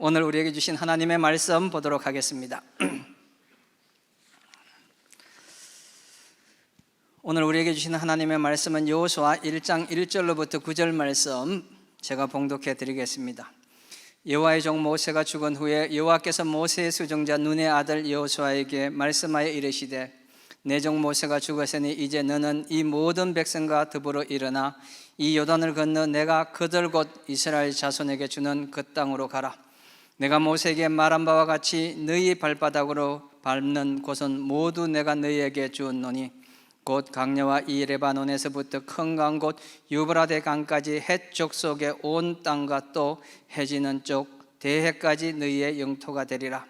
오늘 우리에게 주신 하나님의 말씀 보도록 하겠습니다. 오늘 우리에게 주신 하나님의 말씀은 여호수아 1장 1절로부터 9절 말씀 제가 봉독해 드리겠습니다. 여호와의 종 모세가 죽은 후에 여호와께서 모세의 수종자 눈의 아들 여호수아에게 말씀하여 이르시되 내 종 모세가 죽었으니 이제 너는 이 모든 백성과 더불어 일어나 이 요단을 건너 내가 그들 곧 이스라엘 자손에게 주는 그 땅으로 가라. 내가 모세에게 말한 바와 같이 너희 발바닥으로 밟는 곳은 모두 내가 너희에게 주었노니 곧 강야와 이 레바논에서부터 큰 강 곧 유브라데 강까지 해쪽 속의 온 땅과 또 해지는 쪽 대해까지 너희의 영토가 되리라.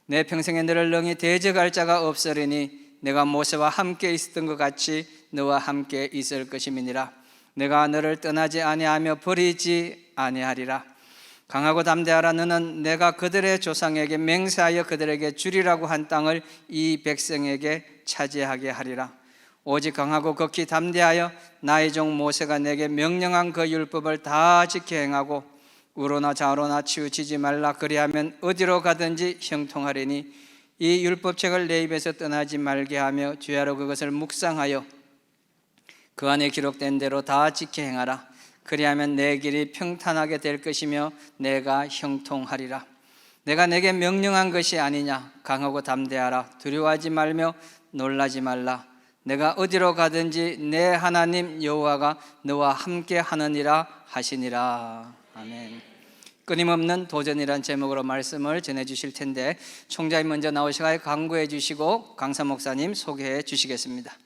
내 평생에 너를 능히 대적할 자가 없으리니 내가 모세와 함께 있었던 것 같이 너와 함께 있을 것임이니라. 내가 너를 떠나지 아니하며 버리지 아니하리라. 강하고 담대하라. 너는 내가 그들의 조상에게 맹세하여 그들에게 주리라고 한 땅을 이 백성에게 차지하게 하리라. 오직 강하고 극히 담대하여 나의 종 모세가 내게 명령한 그 율법을 다 지켜 행하고 우로나 좌로나 치우치지 말라. 그리하면 어디로 가든지 형통하리니 이 율법책을 내 입에서 떠나지 말게 하며 주야로 그것을 묵상하여 그 안에 기록된 대로 다 지켜 행하라. 그리하면 내 길이 평탄하게 될 것이며 내가 형통하리라. 내가 내게 명령한 것이 아니냐. 강하고 담대하라. 두려워하지 말며 놀라지 말라. 내가 어디로 가든지 내 하나님 여호와가 너와 함께 하느니라 하시니라. 아멘. 끊임없는 도전이란 제목으로 말씀을 전해주실 텐데 총장님 먼저 나오시고 강구해 주시고 강사 목사님 소개해 주시겠습니다.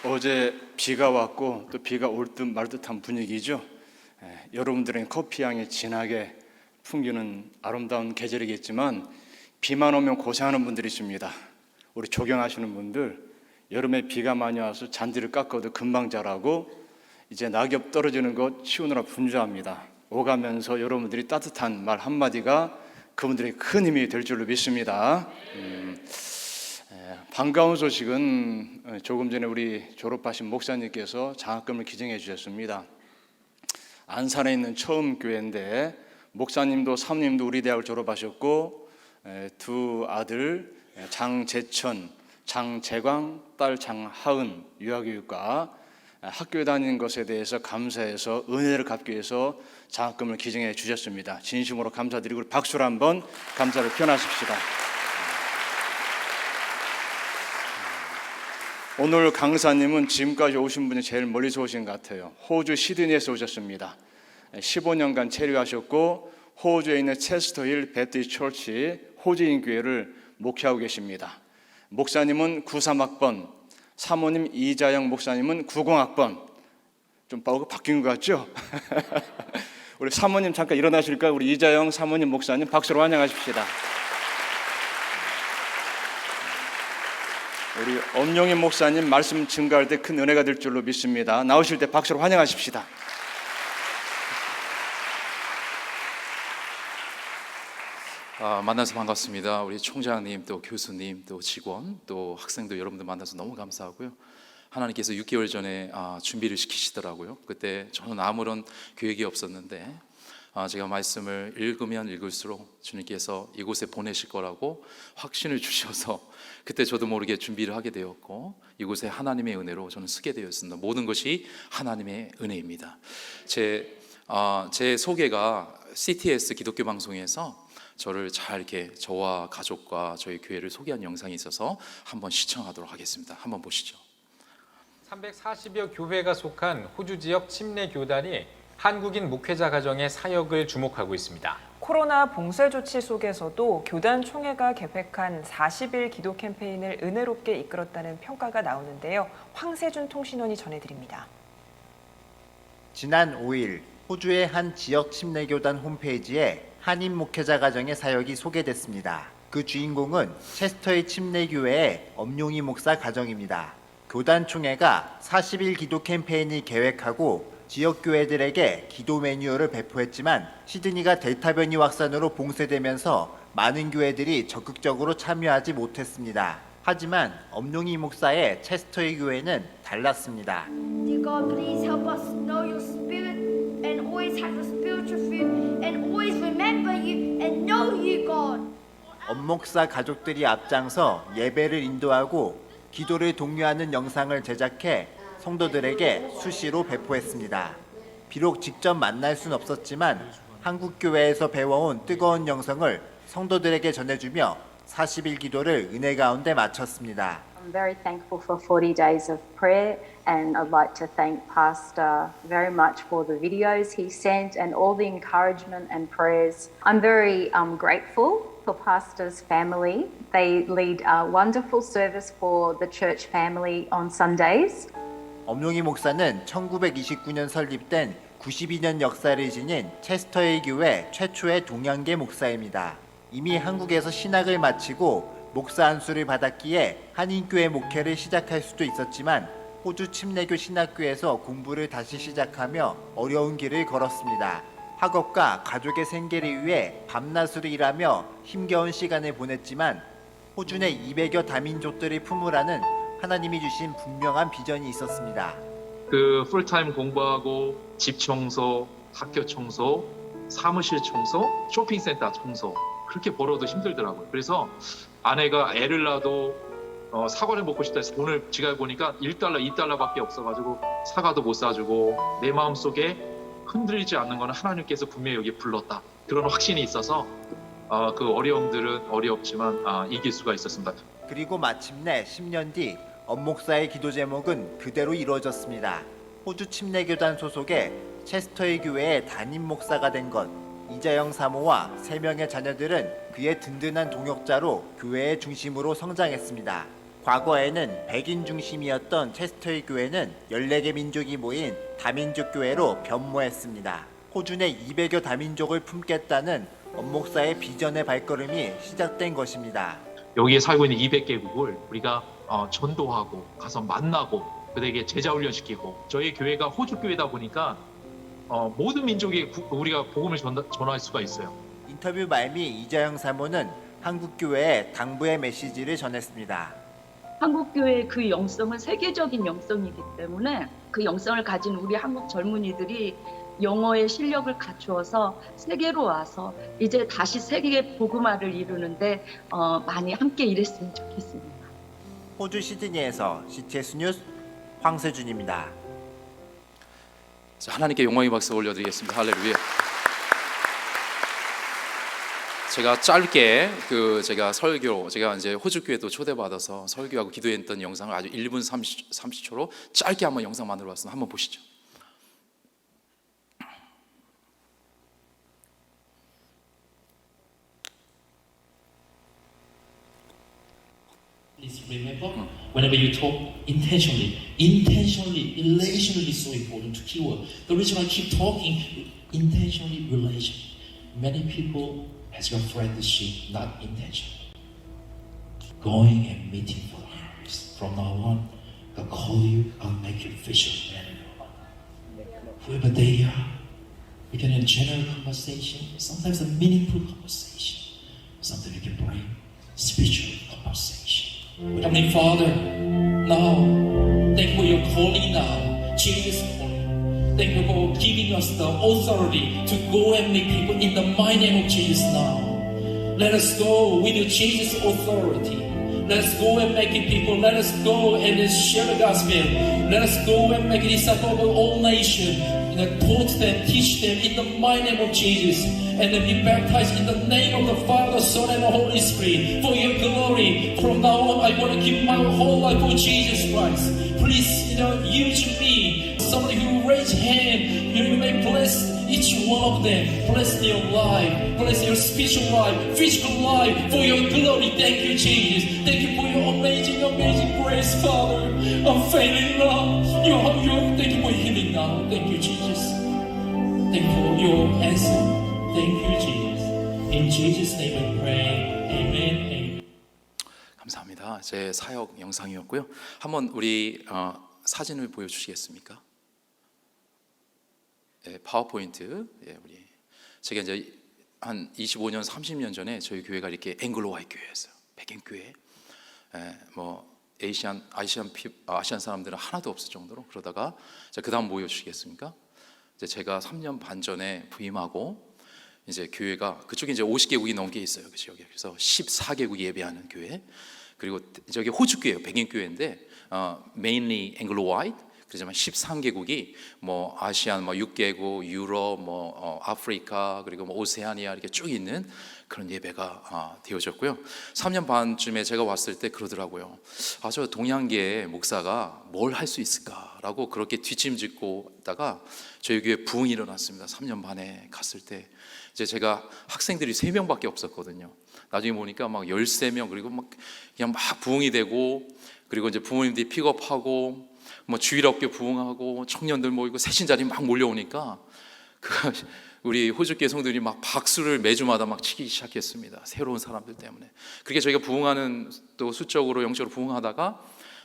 어제 비가 왔고 또 비가 올 듯 말 듯한 분위기죠. 여러분들은 커피향이 진하게 풍기는 아름다운 계절이겠지만 비만 오면 고생하는 분들이 있습니다. 우리 조경하시는 분들 여름에 비가 많이 와서 잔디를 깎아도 금방 자라고 이제 낙엽 떨어지는 것 치우느라 분주합니다. 오가면서 여러분들이 따뜻한 말 한마디가 그분들에게 큰 힘이 될 줄로 믿습니다. 반가운 소식은 조금 전에 우리 졸업하신 목사님께서 장학금을 기증해 주셨습니다. 안산에 있는 처음 교회인데 목사님도 사모님도 우리 대학을 졸업하셨고 두 아들 장재천, 장재광, 딸 장하은 유아교육과 학교에 다니는 것에 대해서 감사해서 은혜를 갚기 위해서 장학금을 기증해 주셨습니다. 진심으로 감사드리고 박수로 한번 감사를 표현하십시다. 오늘 강사님은 지금까지 오신 분이 제일 멀리서 오신 것 같아요. 호주 시드니에서 오셨습니다. 15년간 체류하셨고 호주에 있는 체스터힐 베티스 처치 호주인 교회를 목회하고 계십니다. 목사님은 93학번, 사모님 이자영 목사님은 90학번. 좀 바뀐 것 같죠? 우리 사모님 잠깐 일어나실까요? 우리 이자영 사모님 목사님 박수로 환영하십시다. 우리 엄용인 목사님 말씀 증가할 때 큰 은혜가 될 줄로 믿습니다. 나오실 때 박수로 환영하십시다. 만나서 반갑습니다. 우리 총장님, 또 교수님, 또 직원, 또 학생들 여러분들 만나서 너무 감사하고요. 하나님께서 6개월 전에 준비를 시키시더라고요. 그때 저는 아무런 계획이 없었는데 제가 말씀을 읽으면 읽을수록 주님께서 이곳에 보내실 거라고 확신을 주셔서 그때 저도 모르게 준비를 하게 되었고 이곳에 하나님의 은혜로 저는 쓰게 되었습니다. 모든 것이 하나님의 은혜입니다. 제 소개가 CTS 기독교 방송에서 저를 잘 이렇게 저와 가족과 저희 교회를 소개한 영상이 있어서 한번 시청하도록 하겠습니다. 한번 보시죠. 340여 교회가 속한 호주 지역 침례 교단이 한국인 목회자 가정의 사역을 주목하고 있습니다. 코로나 봉쇄 조치 속에서도 교단 총회가 계획한 40일 기도 캠페인을 은혜롭게 이끌었다는 평가가 나오는데요. 황세준 통신원이 전해드립니다. 지난 5일 호주의 한 지역 침례교단 홈페이지에 한인 목회자 가정의 사역이 소개됐습니다. 그 주인공은 체스터의 침례교회의 엄용희 목사 가정입니다. 교단 총회가 40일 기도 캠페인을 계획하고 지역 교회들에게 기도 매뉴얼을 배포했지만 시드니가 델타 변이 확산으로 봉쇄되면서 많은 교회들이 적극적으로 참여하지 못했습니다. 하지만 엄용희 목사의 체스터의 교회는 달랐습니다. Dear God, please help us know your spirit and always have the spirit 엄목사 가족들이 앞장서 예배를 인도하고 기도를 독려하는 영상을 제작해 성도들에게 수시로 배포했습니다. 비록 직접 만날 순 없었지만 한국교회에서 배워온 뜨거운 영성을 성도들에게 전해주며 40일 기도를 은혜 가운데 마쳤습니다. I'm very thankful for 40 days of prayer, and I'd like to thank Pastor very much for the videos he sent and all the encouragement and prayers. I'm very grateful for Pastor's family. They lead a wonderful service for the church family on Sundays. 엄룡이 목사는 1929년 설립된 92년 역사를 지닌 체스터힐 교회 최초의 동양계 목사입니다. 이미 한국에서 신학을 마치고 목사 안수를 받았기에 한인교회 목회를 시작할 수도 있었지만 호주 침례교 신학교에서 공부를 다시 시작하며 어려운 길을 걸었습니다. 학업과 가족의 생계를 위해 밤낮으로 일하며 힘겨운 시간을 보냈지만 호주 내 200여 다민족들을 품으라는 하나님이 주신 분명한 비전이 있었습니다. 그 풀타임 공부하고 집 청소, 학교 청소, 사무실 청소, 쇼핑센터 청소 그렇게 벌어도 힘들더라고요. 그래서 아내가 애를 낳아도 사과를 먹고 싶다 해서 돈을 지갑에 보니까 1달러, 2달러밖에 없어가지고 사과도 못 사주고 내 마음속에 흔들리지 않는 거는 하나님께서 분명히 여기 불렀다. 그런 확신이 있어서 그 어려움들은 어렵지만 이길 수가 있었습니다. 그리고 마침내 10년 뒤 엄목사의 기도 제목은 그대로 이루어졌습니다. 호주 침례교단 소속의 체스터힐 교회의 담임 목사가 된 것. 이자영 사모와 3명의 자녀들은 그의 든든한 동역자로 교회의 중심으로 성장했습니다. 과거에는 백인 중심이었던 체스터힐 교회는 14개 민족이 모인 다민족 교회로 변모했습니다. 호주 내 200여 다민족을 품겠다는 엄목사의 비전의 발걸음이 시작된 것입니다. 여기에 살고 있는 200개국을 우리가 전도하고 가서 만나고 그들에게 제자 훈련시키고 저희 교회가 호주 교회다 보니까 모든 민족에 우리가 복음을 전할 수가 있어요. 인터뷰 말미 이자영 사모는 한국교회에 당부의 메시지를 전했습니다. 한국교회의 그 영성은 세계적인 영성이기 때문에 그 영성을 가진 우리 한국 젊은이들이 영어의 실력을 갖추어서 세계로 와서 이제 다시 세계 복음화를 이루는데 많이 함께 일했으면 좋겠습니다. 호주 시드니에서 CTS 뉴스 황세준입니다. 자, 하나님께 영광의 박수 올려드리겠습니다. 할렐루야. 제가 짧게 제가 설교, 제가 이제 호주 교회도 초대받아서 설교하고 기도했던 영상을 아주 1분 30초로 짧게 한번 영상 만들어 봤습니다. 한번 보시죠. Please remember, whenever you talk intentionally, relationally is so important to keyword. The reason I keep talking, intentionally, relation. Many people has your friendship not intentional. Going and meeting for harvest. From now on, I'll call you, I'll make you fisherman. Whoever they are, we can have general conversation, sometimes a meaningful conversation. Sometimes we can bring spiritual conversation. Heavenly Father, now, thank you for your calling now, Jesus' calling. Thank you for giving us the authority to go and meet people in the mighty name of Jesus now. Let us go with your Jesus' authority. Let us go and make it people. Let us go and share the gospel. Let us go and make disciples of all nations. Taught them, teach them in the mighty name of Jesus. And then be baptized in the name of the Father, Son, and the Holy Spirit. For your glory. From now on, I want to give my whole life for Jesus Christ. Please, use me. Somebody who raise hand, you may bless each one of them. Bless their life. Bless their spiritual life, physical life. For your glory. Thank you, Jesus. Thank you for your amazing, amazing grace, Father. I'm failing now. Thank you for healing now. Thank you, Jesus. Thank you for your answer. Thank you, Jesus. In Jesus' name we pray. Amen. Amen. 감사합니다. 제 사역 영상이었고요. 한번 우리 사진을 보여주시겠습니까? 예, 파워포인트. 예, 우리 제가 이제 한 25년, 30년 전에 저희 교회가 이렇게 앵글로 화이트 교회였어요. 백인 교회. 예, 뭐 아시안 사람들은 하나도 없을 정도로 그러다가 그 다음 보여주시겠습니까? 이제 제가 3년 반 전에 부임하고 이제 교회가 그쪽에 이제 50개국이 넘게 있어요, 그 지역에. 그래서 14개국이 예배하는 교회. 그리고 저기 호주 교회예요, 백인 교회인데 mainly Anglo-white. 그렇지만 13개국이 뭐 아시안 뭐 6개국, 유럽, 뭐 아프리카, 그리고 뭐 오세아니아 이렇게 쭉 있는 그런 예배가 되어졌고요. 3년 반쯤에 제가 왔을 때 그러더라고요. 저 동양계 목사가 뭘 할 수 있을까라고 그렇게 뒷짐짓고 있다가 저희 교회 부흥이 일어났습니다. 3년 반에 갔을 때 이제 제가 학생들이 3명밖에 없었거든요. 나중에 보니까 막 13명, 그리고 막 그냥 막 부흥이 되고, 그리고 이제 부모님들이 픽업하고 뭐 주일학교 부흥하고 청년들 모이고 새신자들이 막 몰려오니까 우리 호주교회 성도들이 막 박수를 매주마다 막 치기 시작했습니다. 새로운 사람들 때문에. 그렇게 저희가 부흥하는 또 수적으로 영적으로 부흥하다가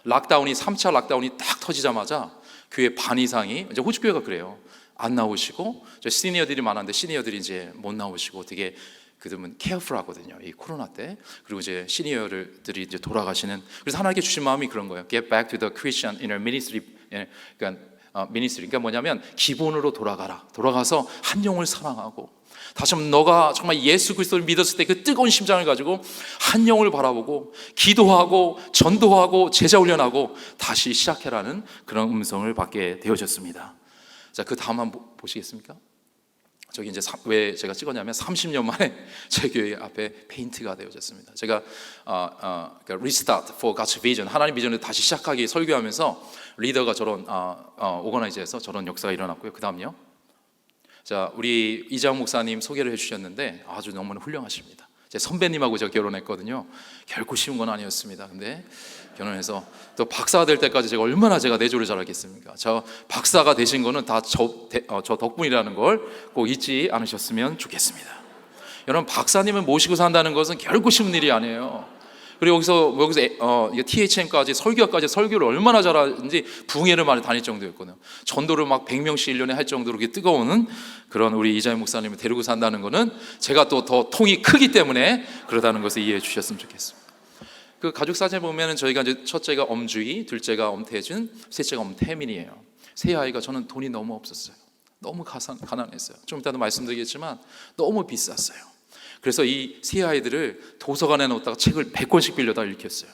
락다운이 3차 락다운이 딱 터지자마자 교회 반 이상이, 이제 호주교회가 그래요, 안 나오시고, 저 시니어들이 많았는데 시니어들이 이제 못 나오시고 되게 그들은 케어풀하거든요, 이 코로나 때. 그리고 이제 시니어들이 이제 돌아가시는, 그래서 하나님께 주신 마음이 그런 거예요. Get back to the Christian inner ministry. 그러니까 ministry. 그러니까 뭐냐면 기본으로 돌아가라. 돌아가서 한 영을 사랑하고, 다시 한번 너가 정말 예수 그리스도를 믿었을 때 그 뜨거운 심장을 가지고 한 영을 바라보고 기도하고 전도하고 제자 훈련하고 다시 시작해라는 그런 음성을 받게 되어졌습니다. 자, 그 다음 한번 보시겠습니까? 저기 이제 왜 제가 찍었냐면 30년 만에 제 교회 앞에 페인트가 되어졌습니다. 제가 그러니까 Restart for God's Vision, 하나님 비전을 다시 시작하기 설교하면서 리더가 저런 오거나이저에서 저런 역사가 일어났고요. 그 다음요. 자, 우리 이장 목사님 소개를 해주셨는데 아주 너무나 훌륭하십니다. 제 선배님하고 제가 결혼했거든요. 결코 쉬운 건 아니었습니다. 근데 결혼해서 또 박사가 될 때까지 제가 얼마나 내조를 잘하겠습니까? 저 박사가 되신 거는 다 저 덕분이라는 걸 꼭 잊지 않으셨으면 좋겠습니다. 여러분, 박사님을 모시고 산다는 것은 결코 쉬운 일이 아니에요. 그리고 여기서 THM까지 설교까지 설교를 얼마나 잘하는지 부흥회를 많이 다닐 정도였거든요. 전도를 막 100명씩 1년에 할 정도로 뜨거운 그런 우리 이자영 목사님을 데리고 산다는 것은 제가 또 더 통이 크기 때문에 그러다는 것을 이해해 주셨으면 좋겠습니다. 그 가족 사진 보면은 저희가 이제 첫째가 엄주희, 둘째가 엄태준, 셋째가 엄태민이에요. 세 아이가, 저는 돈이 너무 없었어요. 너무 가난했어요. 좀 이따도 말씀드리겠지만 너무 비쌌어요. 그래서 이 세 아이들을 도서관에 놓다가 책을 100권씩 빌려다 읽혔어요.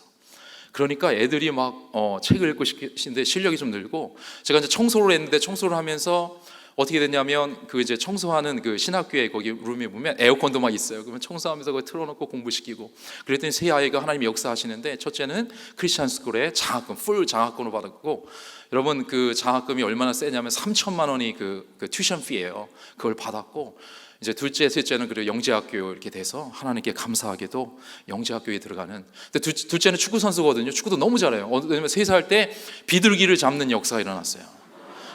그러니까 애들이 막 책을 읽고 싶으신데 실력이 좀 늘고, 제가 이제 청소를 했는데 청소를 하면서 어떻게 됐냐면 그 이제 청소하는 그 신학교에 거기 룸에 보면 에어컨도 막 있어요. 그러면 청소하면서 그걸 틀어놓고 공부시키고, 그랬더니 세 아이가 하나님이 역사하시는데, 첫째는 크리스찬 스쿨에 장학금, 풀 장학금을 받았고, 여러분 그 장학금이 얼마나 세냐면 3천만 원이 그 튜션 피예요. 그걸 받았고, 이제 둘째, 셋째는 그리고 영재학교 이렇게 돼서 하나님께 감사하게도 영재학교에 들어가는. 근데 둘째는 축구 선수거든요. 축구도 너무 잘해요. 왜냐면 3살 때 비둘기를 잡는 역사가 일어났어요.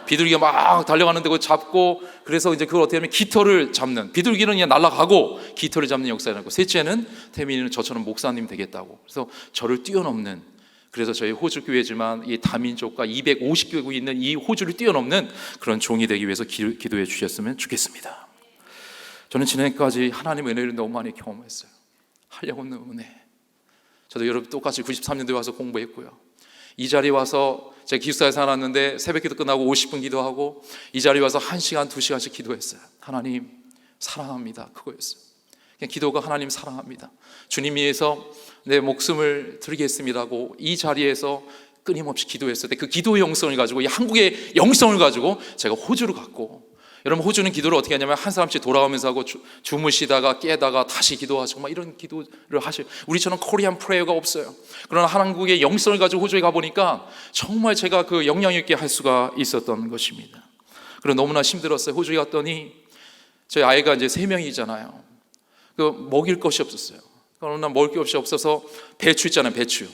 비둘기가 막 달려가는데 그걸 잡고, 그래서 이제 그걸 어떻게 하면 깃털을 잡는, 비둘기는 그냥 날아가고 깃털을 잡는 역사가 일어났고, 셋째는 태민이는 저처럼 목사님 되겠다고, 그래서 저를 뛰어넘는, 그래서 저희 호주 교회지만 이 다민족과 250개국이 있는 이 호주를 뛰어넘는 그런 종이 되기 위해서 기도해 주셨으면 좋겠습니다. 저는 지난해까지 하나님의 은혜를 너무 많이 경험했어요. 한량없는 은혜. 저도 여러분 똑같이 93년도에 와서 공부했고요. 이 자리에 와서 제가 기숙사에 살았는데 새벽기도 끝나고 50분 기도하고, 이 자리에 와서 1시간, 2시간씩 기도했어요. 하나님 사랑합니다, 그거였어요. 그냥 기도가 하나님 사랑합니다, 주님 위해서 내 목숨을 드리겠습니다고 이 자리에서 끊임없이 기도했을 때 그 기도의 영성을 가지고, 이 한국의 영성을 가지고 제가 호주로 갔고, 여러분 호주는 기도를 어떻게 하냐면 한 사람씩 돌아가면서 하고, 주무시다가 깨다가 다시 기도하시고 막 이런 기도를 하셔요. 우리처럼 코리안 프레이어가 없어요. 그러나 한국의 영성을 가지고 호주에 가보니까 정말 제가 그 영향 있게 할 수가 있었던 것입니다. 그리고 너무나 힘들었어요. 호주에 갔더니 저희 아이가 이제 3명이잖아요. 그 먹일 것이 없었어요. 그러나 먹을 것이 없어서 배추 있잖아요, 배추.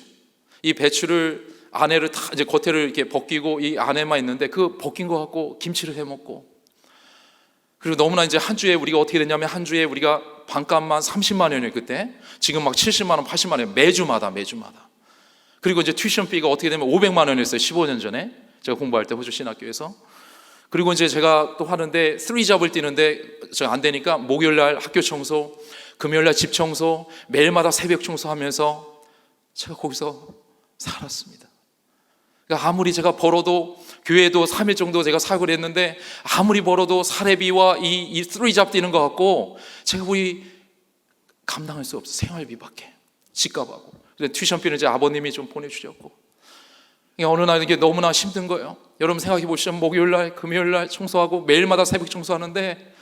이 배추를 안에를 다 이제 겉에를 이렇게 벗기고 이 안에만 있는데 그 벗긴 거 갖고 김치를 해 먹고, 그리고 너무나 이제 한 주에 우리가 어떻게 됐냐면 한 주에 우리가 반값만 30만 원이에요 그때. 지금 막 70만 원, 80만 원 매주마다. 그리고 이제 튜션비가 어떻게 되면 500만 원이었어요. 15년 전에 제가 공부할 때 호주 신학교에서. 그리고 이제 제가 또 하는데 3잡을 뛰는데 저 안 되니까 목요일날 학교 청소, 금요일날 집 청소, 매일마다 새벽 청소하면서 제가 거기서 살았습니다. 그러니까 아무리 제가 벌어도 교회도 3일 정도 제가 사역을 했는데 아무리 벌어도 사례비와 이 쓰리잡 뛰는 것 같고 제가 우리 감당할 수 없어. 생활비밖에 집값하고. 튜션비는 제 아버님이 좀 보내주셨고. 그러니까 어느 날 이게 너무나 힘든 거예요. 여러분 생각해 보시면 목요일날 금요일날 청소하고 매일마다 새벽 청소하는데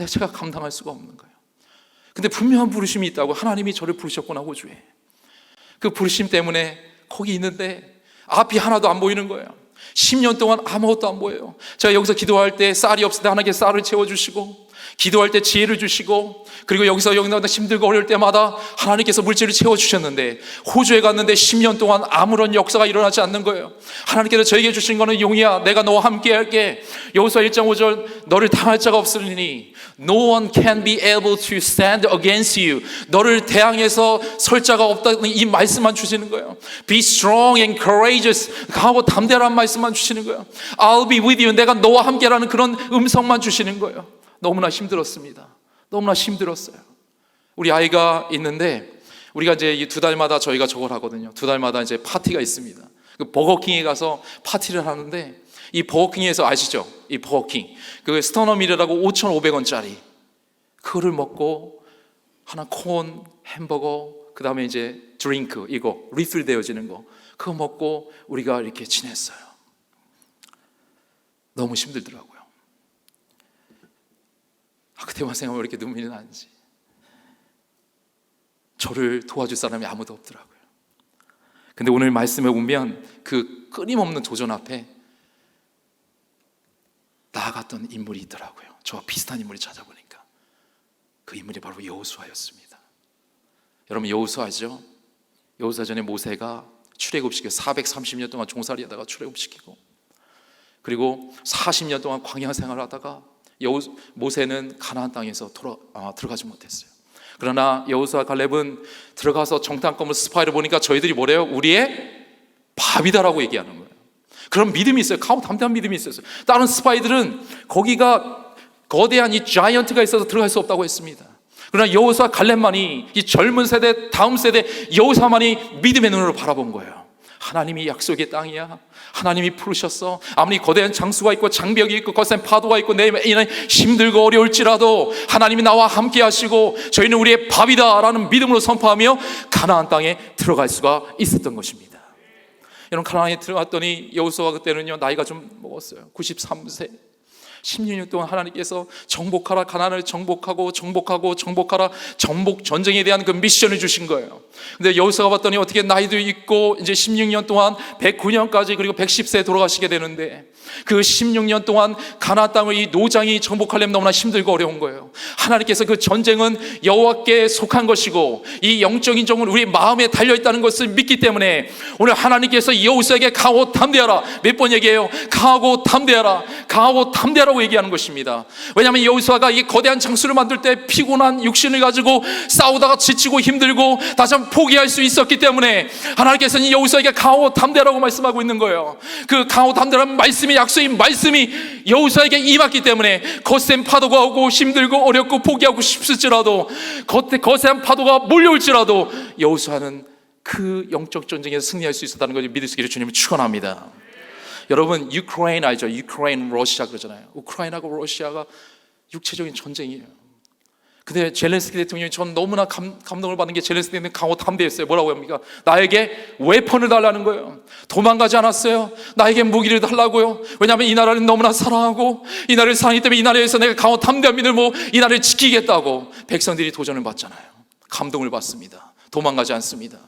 제가 감당할 수가 없는 거예요. 근데 분명한 부르심이 있다고. 하나님이 저를 부르셨구나. 호주에 그 부르심 때문에 거기 있는데 앞이 하나도 안 보이는 거예요. 10년 동안 아무것도 안 보여요. 제가 여기서 기도할 때 쌀이 없을 때 하나님께 쌀을 채워주시고, 기도할 때 지혜를 주시고, 그리고 여기서 힘들고 어려울 때마다 하나님께서 물질을 채워주셨는데 호주에 갔는데 10년 동안 아무런 역사가 일어나지 않는 거예요. 하나님께서 저에게 주신 거는 용이야, 내가 너와 함께 할게. 여호수아 1장 5절 너를 당할 자가 없으리니 No one can be able to stand against you. 너를 대항해서 설 자가 없다는 이 말씀만 주시는 거예요. Be strong and courageous. 강하고 담대한 말씀만 주시는 거예요. I'll be with you. 내가 너와 함께라는 그런 음성만 주시는 거예요. 너무나 힘들었습니다. 너무나 힘들었어요. 우리 아이가 있는데 우리가 이제 이 2달마다 저희가 저걸 하거든요. 2달마다 이제 파티가 있습니다. 그 버거킹에 가서 파티를 하는데 이 버거킹에서 아시죠? 이 버거킹 그 스터너밀이라고 5,500원짜리 그거를 먹고 하나 콘, 햄버거, 그 다음에 이제 드링크 이거 리필 되어지는 거 그거 먹고 우리가 이렇게 지냈어요. 너무 힘들더라고요. 그때만 생각하면 왜 이렇게 눈물이 나는지. 저를 도와줄 사람이 아무도 없더라고요. 근데 오늘 말씀에 보면 그 끊임없는 도전 앞에 나아갔던 인물이 있더라고요. 저와 비슷한 인물이 찾아보니까 그 인물이 바로 여호수아였습니다. 여러분 여호수아죠? 여호수아 전에 모세가 출애굽시켜 430년 동안 종살이하다가 출애굽시키고, 그리고 40년 동안 광야 생활하다가 모세는 가나안 땅에서 들어가지 못했어요. 그러나 여호수아 갈렙은 들어가서 정탐꾼을 스파이를 보니까 저희들이 뭐래요? 우리의 밥이다라고 얘기하는 거예요. 그런 믿음이 있어요. 강하고 담대한 믿음이 있었어요. 다른 스파이들은 거기가 거대한 이 자이언트가 있어서 들어갈 수 없다고 했습니다. 그러나 여호수아 갈렙만이, 이 젊은 세대, 다음 세대 여호수아만이 믿음의 눈으로 바라본 거예요. 하나님이 약속의 땅이야. 하나님이 부르셨어. 아무리 거대한 장수가 있고 장벽이 있고 거센 파도가 있고 내 인연 힘들고 어려울지라도 하나님이 나와 함께 하시고 저희는 우리의 밥이다 라는 믿음으로 선포하며 가나안 땅에 들어갈 수가 있었던 것입니다. 여러분 가나안에 들어갔더니 여호수아가 그때는요 나이가 좀 먹었어요. 93세. 16년 동안 하나님께서 정복하라, 가나안을 정복하고 정복하라, 정복 전쟁에 대한 그 미션을 주신 거예요. 근데 여호수아가 봤더니 어떻게 나이도 있고 이제 16년 동안 109년까지 그리고 110세에 돌아가시게 되는데 그 16년 동안 가나안 땅을 이 노장이 정복하려면 너무나 힘들고 어려운 거예요. 하나님께서 그 전쟁은 여호와께 속한 것이고 이 영적인 정은 우리 마음에 달려있다는 것을 믿기 때문에 오늘 하나님께서 여호수아에게 강하고 담대하라, 몇 번 얘기해요? 강하고 담대하라, 강하고 담대하라고 얘기하는 것입니다. 왜냐하면 여호수아가 이 거대한 장수를 만들 때 피곤한 육신을 가지고 싸우다가 지치고 힘들고 다시 한번 포기할 수 있었기 때문에 하나님께서는 여호수아에게 강하고 담대하라고 말씀하고 있는 거예요. 그 강하고 담대한 말씀이, 약속인 말씀이 여호수아에게 임했기 때문에 거센 파도가 오고 힘들고 어렵고 포기하고 싶을지라도 거센 파도가 몰려올지라도 여호수아는 그 영적 전쟁에서 승리할 수 있었다는 것을 믿을 수 있기를 주님을 축원합니다. 여러분 유크레인 알죠? 유크레인 러시아 그러잖아요. 우크라이나하고 러시아가 육체적인 전쟁이에요. 근데 젤렌스키 대통령이 전 너무나 감동을 받는 게 젤렌스키 대통령이 강하고 담대했어요. 뭐라고 합니까? 나에게 웨폰을 달라는 거예요. 도망가지 않았어요. 나에게 무기를 달라고요. 왜냐하면 이 나라를 너무나 사랑하고 이 나라를 사랑하기 때문에 이 나라에서 내가 강하고 담대한 믿음으로 이 나라를 지키겠다고 백성들이 도전을 받잖아요. 감동을 받습니다. 도망가지 않습니다.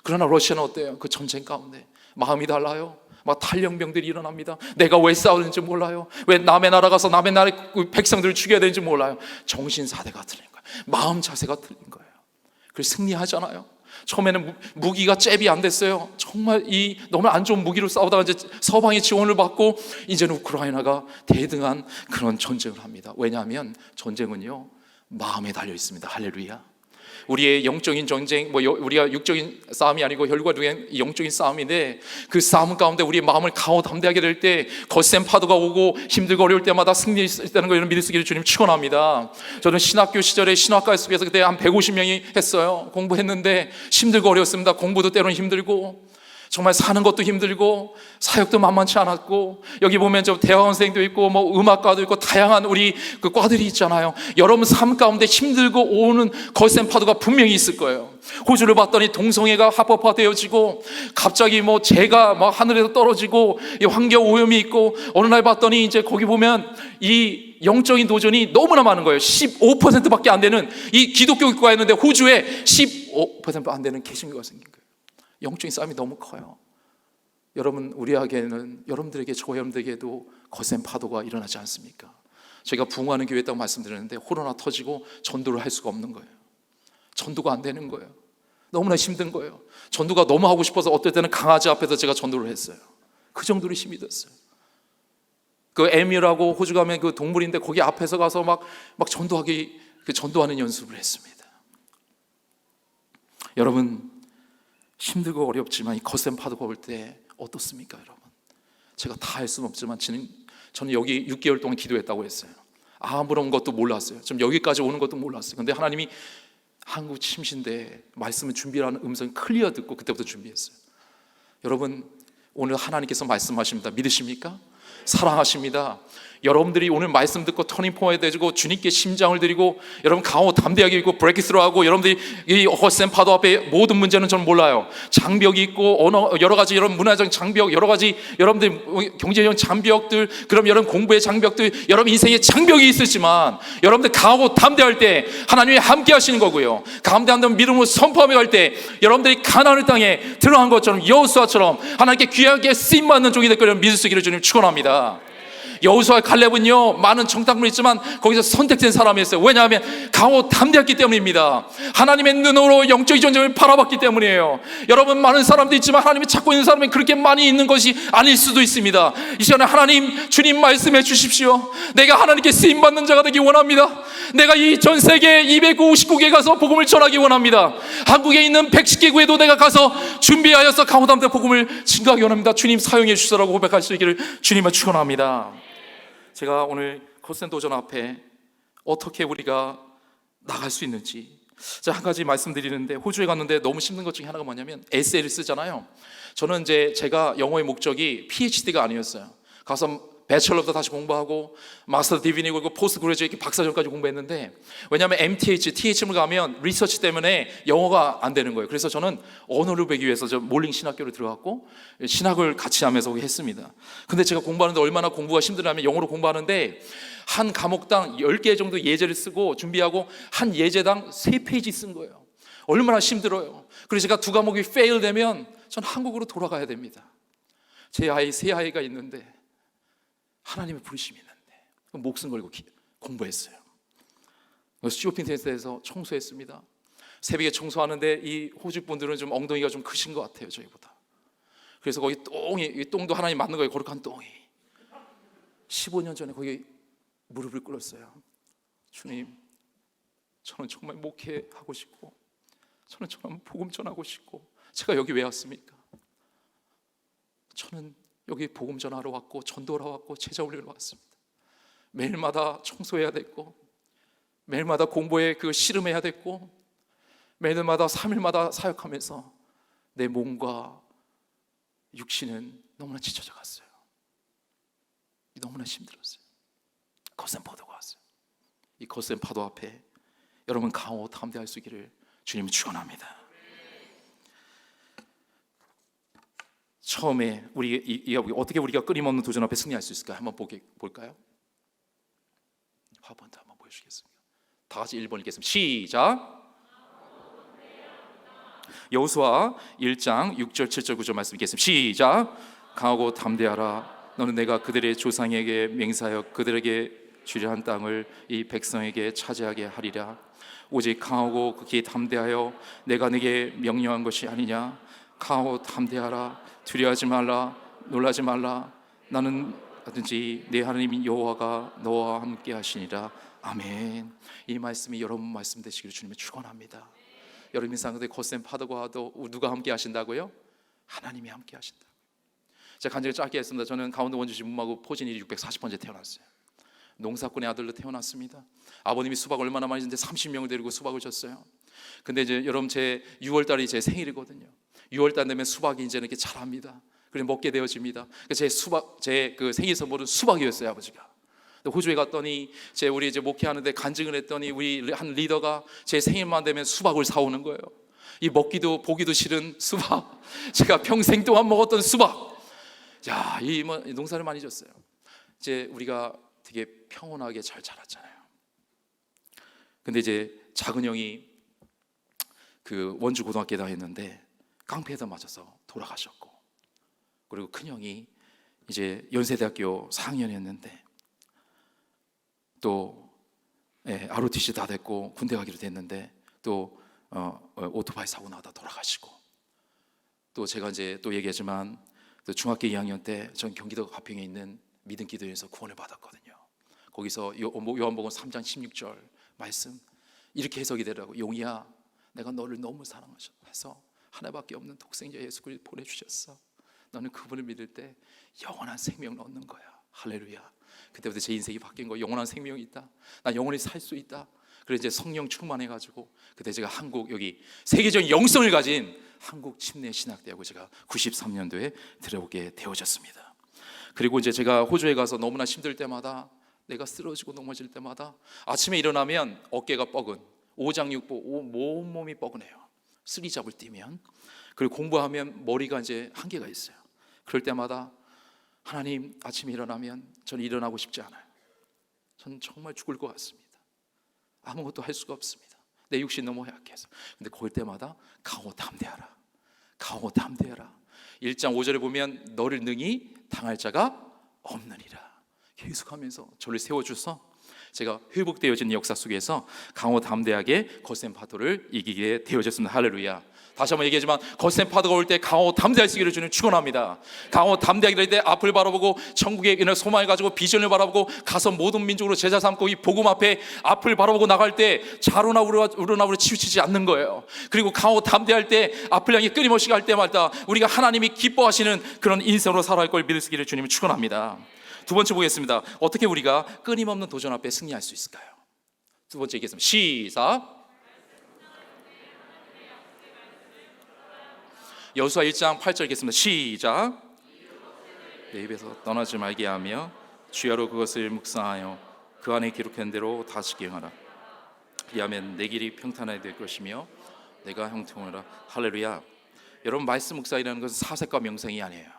그러나 러시아는 어때요? 그 전쟁 가운데 마음이 달라요. 막 탈영병들이 일어납니다. 내가 왜 싸우는지 몰라요. 왜 남의 나라 가서 남의 나라의 백성들을 죽여야 되는지 몰라요. 정신사대가 틀린 거예요. 마음 자세가 틀린 거예요. 그래서 승리하잖아요. 처음에는 무기가 잽이 안 됐어요. 정말 이 너무 안 좋은 무기로 싸우다가 이제 서방의 지원을 받고 이제는 우크라이나가 대등한 그런 전쟁을 합니다. 왜냐하면 전쟁은요 마음에 달려 있습니다. 할렐루야. 우리의 영적인 전쟁, 우리가 육적인 싸움이 아니고 혈과적인 영적인 싸움인데 그 싸움 가운데 우리의 마음을 강하고 담대하게 될 때 거센 파도가 오고 힘들고 어려울 때마다 승리할 수 있다는 걸 믿을 수 있기를 주님 축원합니다. 저는 신학교 시절에 신학과 속에서 그때 한 150명이 했어요. 공부했는데 힘들고 어려웠습니다. 공부도 때로는 힘들고 정말 사는 것도 힘들고 사역도 만만치 않았고, 여기 보면 저 대학원생도 있고 뭐 음악과도 있고 다양한 우리 그 과들이 있잖아요. 여러분 삶 가운데 힘들고 오는 거센 파도가 분명히 있을 거예요. 호주를 봤더니 동성애가 합법화되어지고, 갑자기 뭐 재가 막 하늘에서 떨어지고, 이 환경 오염이 있고, 어느 날 봤더니 이제 거기 보면 이 영적인 도전이 너무나 많은 거예요. 15%밖에 안 되는, 이 기독교 국가였는데 호주에 15%도 안 되는 개신교가 생긴 거예요. 영적인 싸움이 너무 커요. 여러분, 우리에게는, 여러분들에게, 저 여러분들에게도 거센 파도가 일어나지 않습니까? 제가 부흥하는 교회였다고 말씀드렸는데 코로나 터지고 전도를 할 수가 없는 거예요. 전도가 안 되는 거예요. 너무나 힘든 거예요. 전도가 너무 하고 싶어서 어떨 때는 강아지 앞에서 제가 전도를 했어요. 그 정도로 힘이 들었어요. 그 에미라고 호주 가면 그 동물인데 거기 앞에서 가서 막 전도하는 연습을 했습니다. 여러분, 힘들고 어렵지만 이 거센 파도가 올 때 어떻습니까, 여러분? 제가 다 할 수는 없지만 저는 여기 6개월 동안 기도했다고 했어요. 아무런 것도 몰랐어요. 좀 여기까지 오는 것도 몰랐어요. 근데 하나님이 한국 침신대 말씀을 준비하는 음성 클리어 듣고 그때부터 준비했어요. 여러분, 오늘 하나님께서 말씀하십니다. 믿으십니까? 사랑하십니다. 여러분들이 오늘 말씀 듣고 터닝포인트 되고 주님께 심장을 드리고, 여러분 강호 담대하게 있고 브레이크스루하고, 여러분들이 이 거센 파도 앞에 모든 문제는 저는 몰라요. 장벽이 있고 언어 여러 가지, 여러분 문화적 장벽, 여러 가지 여러분들 경제적 장벽들, 그럼 여러분 공부의 장벽들, 여러분 인생의 장벽이 있으시지만 여러분들 강하고 담대할 때 하나님이 함께 하시는 거고요. 담대한 믿음으로 선포하며 갈 때 여러분들이 가나안 땅에 들어간 것처럼 여호수아처럼 하나님께 귀하게 쓰임 받는 종이 될 거를 믿을 수 있기를 주님 축원합니다. 여호수아 갈렙은요, 많은 정탐꾼이 있지만 거기서 선택된 사람이었어요. 왜냐하면 강하고 담대했기 때문입니다. 하나님의 눈으로 영적인 전쟁을 바라봤기 때문이에요. 여러분, 많은 사람도 있지만 하나님이 찾고 있는 사람이 그렇게 많이 있는 것이 아닐 수도 있습니다. 이 시간에 하나님, 주님 말씀해 주십시오. 내가 하나님께 쓰임받는 자가 되기 원합니다. 내가 이 전 세계 259개 가서 복음을 전하기 원합니다. 한국에 있는 110개국에도 내가 가서 준비하여서 강하고 담대 복음을 증거하기 원합니다. 주님 사용해 주시라고 고백할 수 있기를 주님을 축원합니다. 제가 오늘 거센 도전 앞에 어떻게 우리가 나갈 수 있는지 제가 한 가지 말씀드리는데, 호주에 갔는데 너무 힘든 것 중에 하나가 뭐냐면 에세이를 쓰잖아요. 저는 이제 제가 영어의 목적이 PhD가 아니었어요. 가서 배철러도 다시 공부하고 마스터 디그리고 포스트 그레주에이트 박사전까지 공부했는데, 왜냐하면 MTH, THM을 가면 리서치 때문에 영어가 안 되는 거예요. 그래서 저는 언어를 배우기 위해서 저 몰링 신학교를 들어갔고 신학을 같이 하면서 했습니다. 근데 제가 공부하는데 얼마나 공부가 힘들냐면, 영어로 공부하는데 한 과목당 10개 정도 예제를 쓰고 준비하고 한 예제당 3페이지 쓴 거예요. 얼마나 힘들어요. 그래서 제가 2과목이 페일 되면 전 한국으로 돌아가야 됩니다. 제 아이, 세 아이가 있는데 하나님의 부르심이 있는데 목숨 걸고 공부했어요. 쇼핑센터에서 청소했습니다. 새벽에 청소하는데 이 호주 분들은 좀 엉덩이가 좀 크신 것 같아요, 저희보다. 그래서 거기 똥도 하나님 맞는 거예요. 거룩한 똥이. 15년 전에 거기 무릎을 꿇었어요. 주님, 저는 정말 목회하고 싶고, 저는 정말 복음 전하고 싶고, 제가 여기 왜 왔습니까? 저는 여기 복음 전하러 왔고 전도하러 왔고 제자 올리러 왔습니다. 매일마다 청소해야 됐고, 매일마다 공부에 그 씨름해야 됐고, 매일마다 3일마다 사역하면서 내 몸과 육신은 너무나 지쳐져 갔어요. 너무나 힘들었어요. 거센 파도가 왔어요. 이 거센 파도 앞에 여러분 강하고 담대할 수 있기를 주님을 축원합니다. 처음에 어떻게 우리가 끊임없는 도전 앞에 승리할 수 있을까 한번 볼까요? 화번도 한번 보여주시겠습니까? 다 같이 1번 읽겠습니다. 시작. 여호수아 1장 6절 7절 9절 말씀 읽겠습니다. 시작. 강하고 담대하라. 너는 내가 그들의 조상에게 맹세하여 그들에게 주려 한 땅을 이 백성에게 차지하게 하리라. 오직 강하고 극히 담대하여 내가 네게 명령한 것이 아니냐. 강하고 담대하라. 두려워하지 말라. 놀라지 말라. 나는 하든지 내 하나님 여호와가 너와 함께 하시니라. 아멘. 이 말씀이 여러분 말씀 되시기를 주님을 축원합니다. 여러분 인생 가운데 거센 파도가 와도 누가 함께 하신다고요? 하나님이 함께 하신다. 제가 간증을 짧게 했습니다. 저는 강원도 원주시 문마구 포진일이 640번째 태어났어요. 농사꾼의 아들로 태어났습니다. 아버님이 수박 얼마나 많이 줬는데 30명을 데리고 수박을 줬어요. 근데 이제 여러분 제 6월 달이 제 생일이거든요. 6월달 되면 수박이 이제는 이렇게 자랍니다. 그래 먹게 되어집니다. 제 그 생일 선물은 수박이었어요, 아버지가. 호주에 갔더니 우리 이제 목회하는데 간증을 했더니 우리 한 리더가 제 생일만 되면 수박을 사오는 거예요. 이 먹기도 보기도 싫은 수박, 제가 평생 동안 먹었던 수박. 야, 이 농사를 많이 졌어요. 이제 우리가 되게 평온하게 잘 자랐잖아요. 근데 이제 작은 형이 그 원주 고등학교에 다녔는데 깡패에다 맞아서 돌아가셨고, 그리고 큰 형이 이제 연세대학교 4학년이었는데 또 ROTC 다 됐고 군대 가기로 됐는데 또 오토바이 사고 나다 돌아가시고, 또 제가 이제 또 얘기하지만 또 중학교 2학년 때 전 경기도 가평에 있는 믿음 기도회에서 구원을 받았거든요. 거기서 요한복음 3장 16절 말씀 이렇게 해석이 되더라고. 용이야, 내가 너를 너무 사랑해서 하나밖에 없는 독생자 예수 그리스도를 보내주셨어. 너는 그분을 믿을 때 영원한 생명을 얻는 거야. 할렐루야. 그때부터 제 인생이 바뀐 거예요. 영원한 생명이 있다. 나 영원히 살 수 있다. 그래서 이제 성령 충만해가지고 그때 제가 한국 여기 세계적인 영성을 가진 한국 침례 신학대학을 제가 93년도에 들어오게 되어졌습니다. 그리고 이제 제가 호주에 가서 너무나 힘들 때마다, 내가 쓰러지고 넘어질 때마다 아침에 일어나면 어깨가 뻐근, 오장육부 온몸이 뻐근해요. 쓰리잡을 뛰면. 그리고 공부하면 머리가 이제 한계가 있어요. 그럴 때마다 하나님, 아침에 일어나면 저는 일어나고 싶지 않아요. 저는 정말 죽을 것 같습니다. 아무것도 할 수가 없습니다. 내 육신 너무 약해서. 근데 그럴 때마다 강호 담대하라, 강호 담대하라. 1장 5절에 보면 너를 능히 당할 자가 없느니라. 계속하면서 저를 세워주서 제가 회복되어진 역사 속에서 강호 담대하게 거센 파도를 이기게 되어졌습니다. 할렐루야. 다시 한번 얘기하지만 거센 파도가 올 때 강호 담대할 수 있기를 주님 축원합니다. 강호 담대하게 될 때 앞을 바라보고 천국의 소망을 가지고 비전을 바라보고 가서 모든 민족으로 제자 삼고 이 복음 앞에 앞을 바라보고 나갈 때 자로나 우러나으로 치우치지 않는 거예요. 그리고 강호 담대할 때 앞을 향해 끊임없이 갈 때마다 우리가 하나님이 기뻐하시는 그런 인생으로 살아갈 걸 믿을 수 있기를 주님을 축원합니다. 두 번째 보겠습니다. 어떻게 우리가 끊임없는 도전 앞에 승리할 수 있을까요? 두 번째 얘기했습니다. 시작. 여호수아 1장 8절 읽겠습니다. 시작. 내 입에서 떠나지 말게 하며 주야로 그것을 묵상하여 그 안에 기록한 대로 다시 기행하라. 그리하면 내 길이 평탄하게 될 것이며 내가 형통하라. 할렐루야. 여러분, 말씀 묵상이라는 것은 사색과 명상이 아니에요.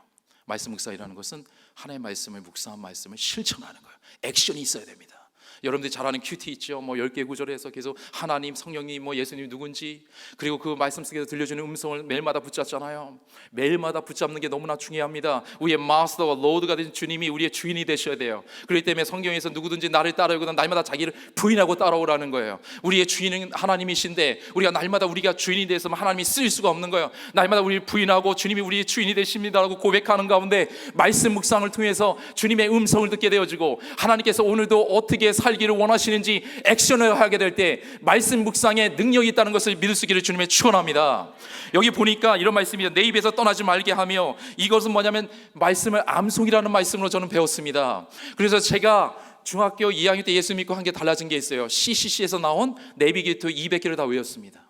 말씀 묵상이라는 것은 하나님의 말씀을 묵상한 말씀을 실천하는 거예요. 액션이 있어야 됩니다. 여러분들이 잘 아는 큐티 있죠. 10개 구절에서 계속 하나님, 성령님, 예수님 누군지, 그리고 그 말씀 속에서 들려주는 음성을 매일마다 붙잡잖아요. 매일마다 붙잡는 게 너무나 중요합니다. 우리의 마스터와 로드가 된 주님이 우리의 주인이 되셔야 돼요. 그렇기 때문에 성경에서 누구든지 나를 따르거든 날마다 자기를 부인하고 따라오라는 거예요. 우리의 주인은 하나님이신데 우리가 날마다 우리가 주인이 돼서 하나님이 쓸 수가 없는 거예요. 날마다 우리를 부인하고 주님이 우리의 주인이 되십니다라고 고백하는 가운데 말씀 묵상을 통해서 주님의 음성을 듣게 되어지고, 하나님께서 오늘도 어떻게 살기를 원하시는지 액션을 하게 될 때 말씀 묵상에 능력이 있다는 것을 믿을 수 있기를 주님의 축원합니다. 여기 보니까 이런 말씀이에요. 내 입에서 떠나지 말게 하며, 이것은 뭐냐면 말씀을 암송이라는 말씀으로 저는 배웠습니다. 그래서 제가 중학교 2학년 때 예수 믿고 한 게 달라진 게 있어요. CCC에서 나온 내비게이터 200개를 다 외웠습니다.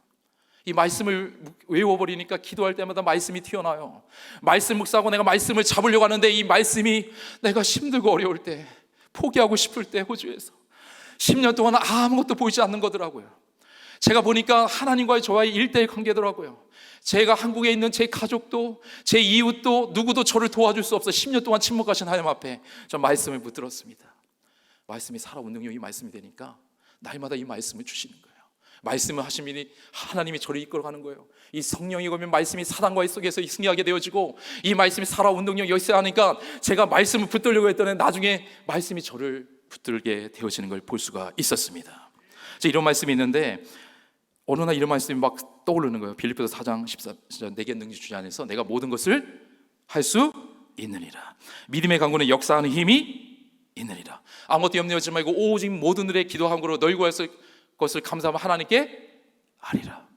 이 말씀을 외워버리니까 기도할 때마다 말씀이 튀어나와요. 말씀 묵상하고 내가 말씀을 잡으려고 하는데 이 말씀이 내가 힘들고 어려울 때, 포기하고 싶을 때 호주에서 10년 동안 아무것도 보이지 않는 거더라고요. 제가 보니까 하나님과의 저와의 1:1 관계더라고요. 제가 한국에 있는 제 가족도 제 이웃도 누구도 저를 도와줄 수 없어 10년 동안 침묵하신 하나님 앞에 저 말씀을 붙들었습니다. 말씀이 살아온 능력이 말씀이 되니까 날마다 이 말씀을 주시는 거예요. 말씀을 하시니 하나님이 저를 이끌어가는 거예요. 이 성령이 오면 말씀이 사단과의 속에서 승리하게 되어지고, 이 말씀이 살아온 능력이 여기서 하니까 제가 말씀을 붙들려고 했더니 나중에 말씀이 저를 붙들게 되어지는 걸 볼 수가 있었습니다. 이런 말씀이 있는데 어느 날 이런 말씀이 막 떠오르는 거예요. 빌립보서 4장 14절, 내게 능력 주지 안에서 내가 모든 것을 할 수 있느니라. 믿음의 강구는 역사하는 힘이 있느니라. 아무것도 염려하지 말고 오직 모든 일에 기도한 거로 너희 구할 것을 감사하면 하나님께 아리라.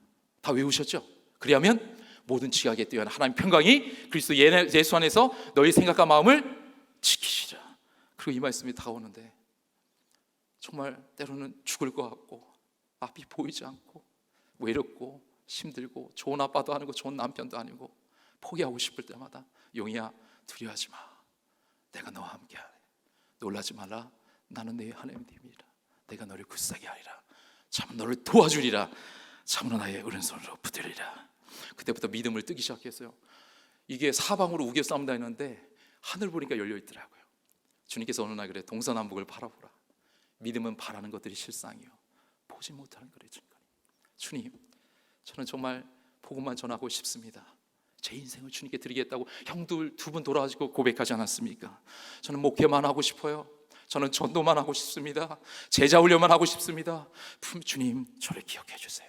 다 외우셨죠? 그리하면 모든 지각에 뛰어난 하나님 평강이 그리스도 예수 안에서 너희 생각과 마음을 지키시라. 그리고 이 말씀이 다가오는데 정말 때로는 죽을 것 같고 앞이 보이지 않고 외롭고 힘들고 좋은 아빠도 아니고 좋은 남편도 아니고 포기하고 싶을 때마다 용이야 두려워하지 마. 내가 너와 함께하리. 놀라지 말라. 나는 네 하나님이라. 내가 너를 굳세게 하리라. 참 너를 도와주리라. 참으로 나의 오른손으로 붙들리라. 그때부터 믿음을 뜨기 시작했어요. 이게 사방으로 우겨 싸움다 했는데 하늘 보니까 열려 있더라고요. 주님께서 어느 날 그래, 동서남북을 바라보라. 믿음은 바라는 것들이 실상이요 보지 못하는 것이 증거니. 주님, 저는 정말 복음만 전하고 싶습니다. 제 인생을 주님께 드리겠다고 형들 두 분 돌아가지고 고백하지 않았습니까? 저는 목회만 하고 싶어요. 저는 전도만 하고 싶습니다. 제자 훈련만 하고 싶습니다. 주님, 저를 기억해 주세요.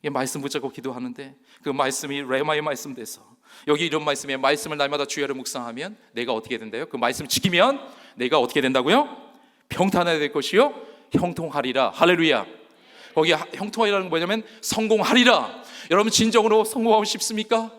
이 말씀 붙잡고 기도하는데 그 말씀이 레마의 말씀 돼서 여기 이런 말씀에 말씀을 날마다 주야를 묵상하면 내가 어떻게 된다요? 그 말씀을 지키면 내가 어떻게 된다고요? 평탄해야 될 것이요 형통하리라. 할렐루야. 거기 형통하리라는 건 뭐냐면 성공하리라. 여러분 진정으로 성공하고 싶습니까?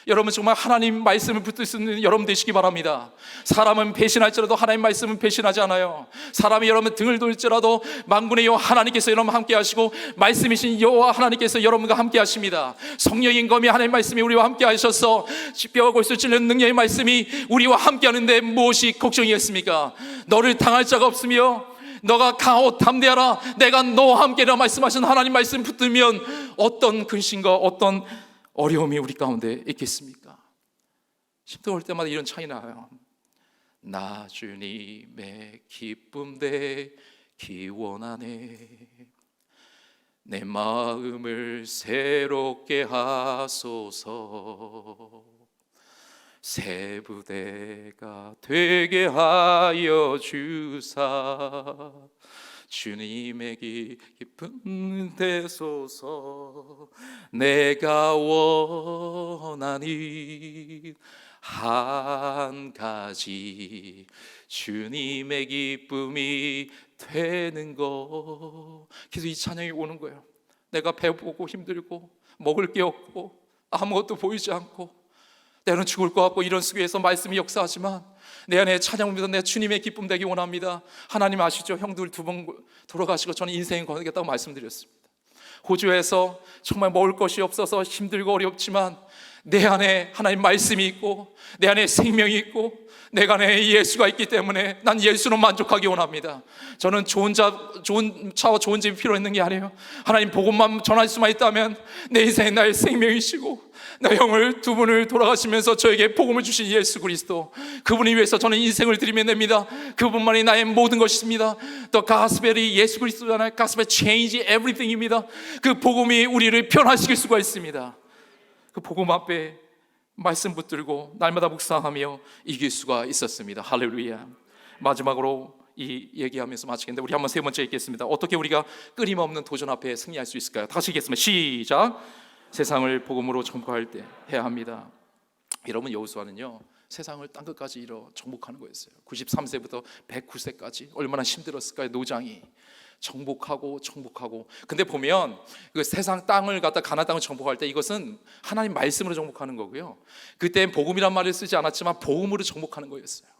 여러분 정말 하나님 말씀을 붙들 수 있는 여러분 되시기 바랍니다. 사람은 배신할지라도 하나님 말씀은 배신하지 않아요. 사람이 여러분 등을 돌지라도 만군의 여호와 하나님께서 여러분 함께 하시고 말씀이신 여호와 하나님께서 여러분과 함께 하십니다. 성령인 검이 하나님 말씀이 우리와 함께 하셔서 뼈와 골수 찔는 능력의 말씀이 우리와 함께 하는데 무엇이 걱정이겠습니까? 너를 당할 자가 없으며 너가 강하고 담대하라. 내가 너와 함께라 말씀하신 하나님 말씀 붙들면 어떤 근심과 어떤 어려움이 우리 가운데 있겠습니까? 힘들 때마다 이런 차이 나요. 나 주님의 기쁨 되기 원하네. 내 마음을 새롭게 하소서. 새 부대가 되게 하여 주사. 주님의 기쁨 되소서. 내가 원하니 한 가지 주님의 기쁨이 되는 것. 그래서 이 찬양이 오는 거예요. 내가 배고프고 힘들고 먹을 게 없고 아무것도 보이지 않고 때로는 죽을 것 같고 이런 속에서 말씀이 역사하지만 내 안에 찬양합니다. 내 주님의 기쁨 되기 원합니다. 하나님 아시죠? 형들 두 번 돌아가시고 저는 인생을 거두겠다고 말씀드렸습니다. 호주에서 정말 먹을 것이 없어서 힘들고 어렵지만 내 안에 하나님 말씀이 있고 내 안에 생명이 있고 내 안에 예수가 있기 때문에 난 예수로 만족하기 원합니다. 저는 좋은 차와 좋은 집이 필요했는 게 아니에요. 하나님 복음만 전할 수만 있다면 내 인생에 나의 생명이시고 나 형을 두 분을 돌아가시면서 저에게 복음을 주신 예수 그리스도, 그분을 위해서 저는 인생을 드리면 됩니다. 그분만이 나의 모든 것입니다. 또 가스펠이 예수 그리스도잖아요. 가스펠 change everything입니다. 그 복음이 우리를 변화시킬 수가 있습니다. 그 복음 앞에 말씀 붙들고 날마다 묵상하며 이길 수가 있었습니다. 할렐루야. 마지막으로 이 얘기하면서 마치겠는데 우리 한번 세 번째 읽겠습니다. 어떻게 우리가 끊임없는 도전 앞에 승리할 수 있을까요? 다시 읽겠습니다. 시작. 세상을 복음으로 정복할 때 해야 합니다. 여러분, 여호수아는요 세상을 땅 끝까지 이뤄 정복하는 거였어요. 93세부터 109세까지 얼마나 힘들었을까요? 노장이 정복하고. 근데 보면 그 세상 땅을 갖다 가나안 땅을 정복할 때 이것은 하나님 말씀으로 정복하는 거고요. 그때 복음이란 말을 쓰지 않았지만 복음으로 정복하는 거였어요.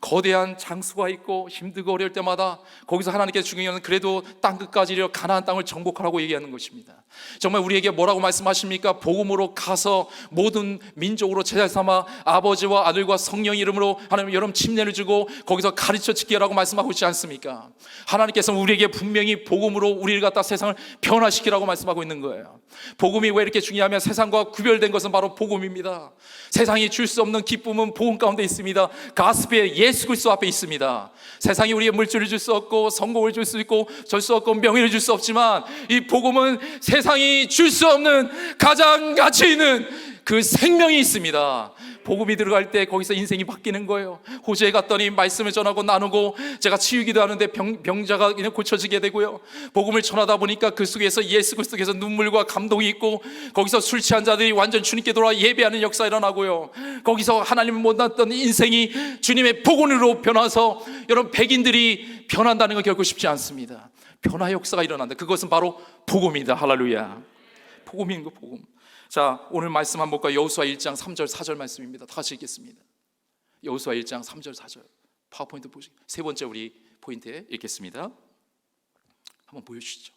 거대한 장수가 있고 힘들고 어려울 때마다 거기서 하나님께서 중요한 그래도 땅 끝까지 이르러 가나안 땅을 정복하라고 얘기하는 것입니다. 정말 우리에게 뭐라고 말씀하십니까? 복음으로 가서 모든 민족으로 제자 삼아 아버지와 아들과 성령 이름으로 하나님 여러분 침례를 주고 거기서 가르쳐 지키게 라고 말씀하고 있지 않습니까? 하나님께서 우리에게 분명히 복음으로 우리를 갖다 세상을 변화시키라고 말씀하고 있는 거예요. 복음이 왜 이렇게 중요하면 세상과 구별된 것은 바로 복음입니다. 세상이 줄 수 없는 기쁨은 복음 가운데 있습니다. 가스펠 예수 그리스도 앞에 있습니다. 세상이 우리의 물질을 줄 수 없고 성공을 줄 수 있고 줄 수 없고 명예를 줄 수 없지만 이 복음은 세상이 줄 수 없는 가장 가치 있는 그 생명이 있습니다. 복음이 들어갈 때 거기서 인생이 바뀌는 거예요. 호주에 갔더니 말씀을 전하고 나누고 제가 치유기도 하는데 병자가 그냥 고쳐지게 되고요. 복음을 전하다 보니까 그 속에서 예수 그리스도께서 눈물과 감동이 있고 거기서 술 취한 자들이 완전 주님께 돌아 예배하는 역사 일어나고요. 거기서 하나님을 못났던 인생이 주님의 복음으로 변화서 여러분 백인들이 변한다는 건 결코 쉽지 않습니다. 변화 역사가 일어난다. 그것은 바로 복음이다. 할렐루야. 복음인 거 복음. 자, 오늘 말씀 한번 볼까요? 여호수아 1장 3절 4절 말씀입니다. 다시 읽겠습니다. 여호수아 1장 3절 4절 파워포인트 보시죠. 세 번째 우리 포인트에 읽겠습니다. 한번 보여주시죠.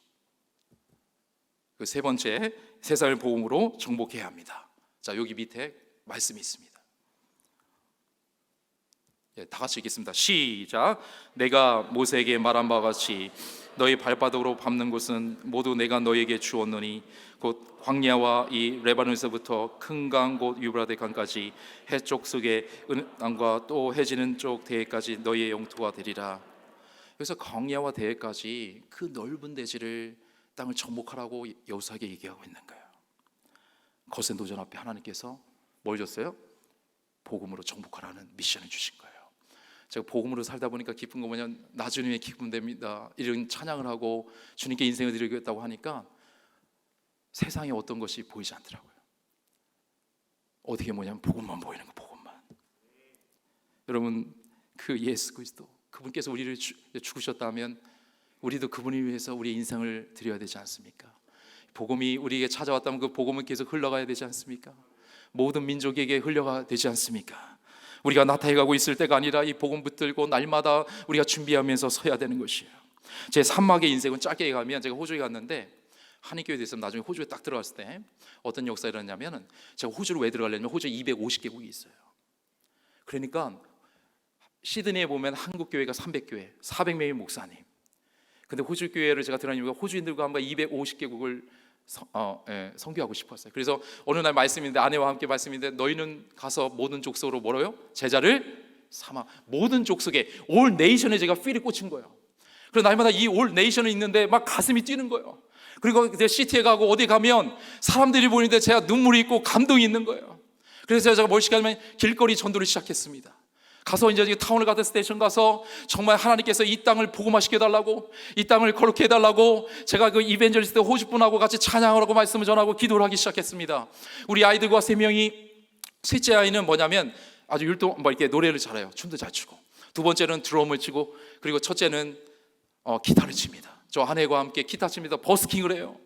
그 세 번째 세상을 복음으로 정복해야 합니다. 자, 여기 밑에 말씀이 있습니다. 예, 다 같이 읽겠습니다. 시작. 내가 모세에게 말한 바와 같이 너희 발바닥으로 밟는 곳은 모두 내가 너희에게 주었노니 곧 광야와 이 레바논에서부터 큰 강 곧 유브라데 강까지 해쪽 속의 땅과 또 해지는 쪽 대해까지 너희의 영토가 되리라. 그래서 광야와 대해까지 그 넓은 대지를 땅을 정복하라고 여호수아에게 얘기하고 있는 거예요. 거센 도전 앞에 하나님께서 뭘 줬어요? 복음으로 정복하라는 미션을 주신 거예요. 제가 복음으로 살다 보니까 기쁜 거 뭐냐면 나 주님의 기쁨 됩니다, 이런 찬양을 하고 주님께 인생을 드리겠다고 하니까 세상에 어떤 것이 보이지 않더라고요. 어떻게 뭐냐면 복음만 보이는 거, 복음만. 여러분, 그 예수 그리스도 그분께서 우리를 죽으셨다면 우리도 그분을 위해서 우리의 인생을 드려야 되지 않습니까? 복음이 우리에게 찾아왔다면 그 복음은 계속 흘러가야 되지 않습니까? 모든 민족에게 흘러가야 되지 않습니까? 우리가 나타나가고 있을 때가 아니라 이 복음 붙들고 날마다 우리가 준비하면서 서야 되는 것이에요. 제 산막의 인생은 짧게 가면, 제가 호주에 갔는데 한인교회에 있으면 나중에 호주에 딱 들어갔을 때 어떤 역사가 일어났냐면, 제가 호주로 왜 들어가려면 호주에 250개국이 있어요. 그러니까 시드니에 보면 한국교회가 300교회, 400명의 목사님. 근데 호주 교회를 제가 들어가니까 호주인들과 한번 250개국을 선교하고 싶었어요. 그래서 어느 날 말씀인데, 아내와 함께 말씀인데, 너희는 가서 모든 족속으로 뭐라요? 제자를 삼아. 모든 족속에, 올 네이션에 제가 필이 꽂힌 거예요. 그래서 날마다 이 올 네이션에 있는데 막 가슴이 뛰는 거예요. 그리고 이제 시티에 가고 어디 가면 사람들이 보이는데 제가 눈물이 있고 감동이 있는 거예요. 그래서 제가 뭘 시작하면 길거리 전도를 시작했습니다. 가서 이제 타운을 가든 스테이션 가서 정말 하나님께서 이 땅을 복음화시켜 달라고, 이 땅을 거룩해 달라고 제가 그 이벤젤리스트 호주분하고 같이 찬양을 하고 말씀을 전하고 기도를 하기 시작했습니다. 우리 아이들과 3명이, 셋째 아이는 뭐냐면 아주 이렇게 노래를 잘해요. 춤도 잘 추고, 두 번째는 드럼을 치고, 그리고 첫째는 기타를 칩니다. 저 아내와 함께 기타 칩니다. 버스킹을 해요.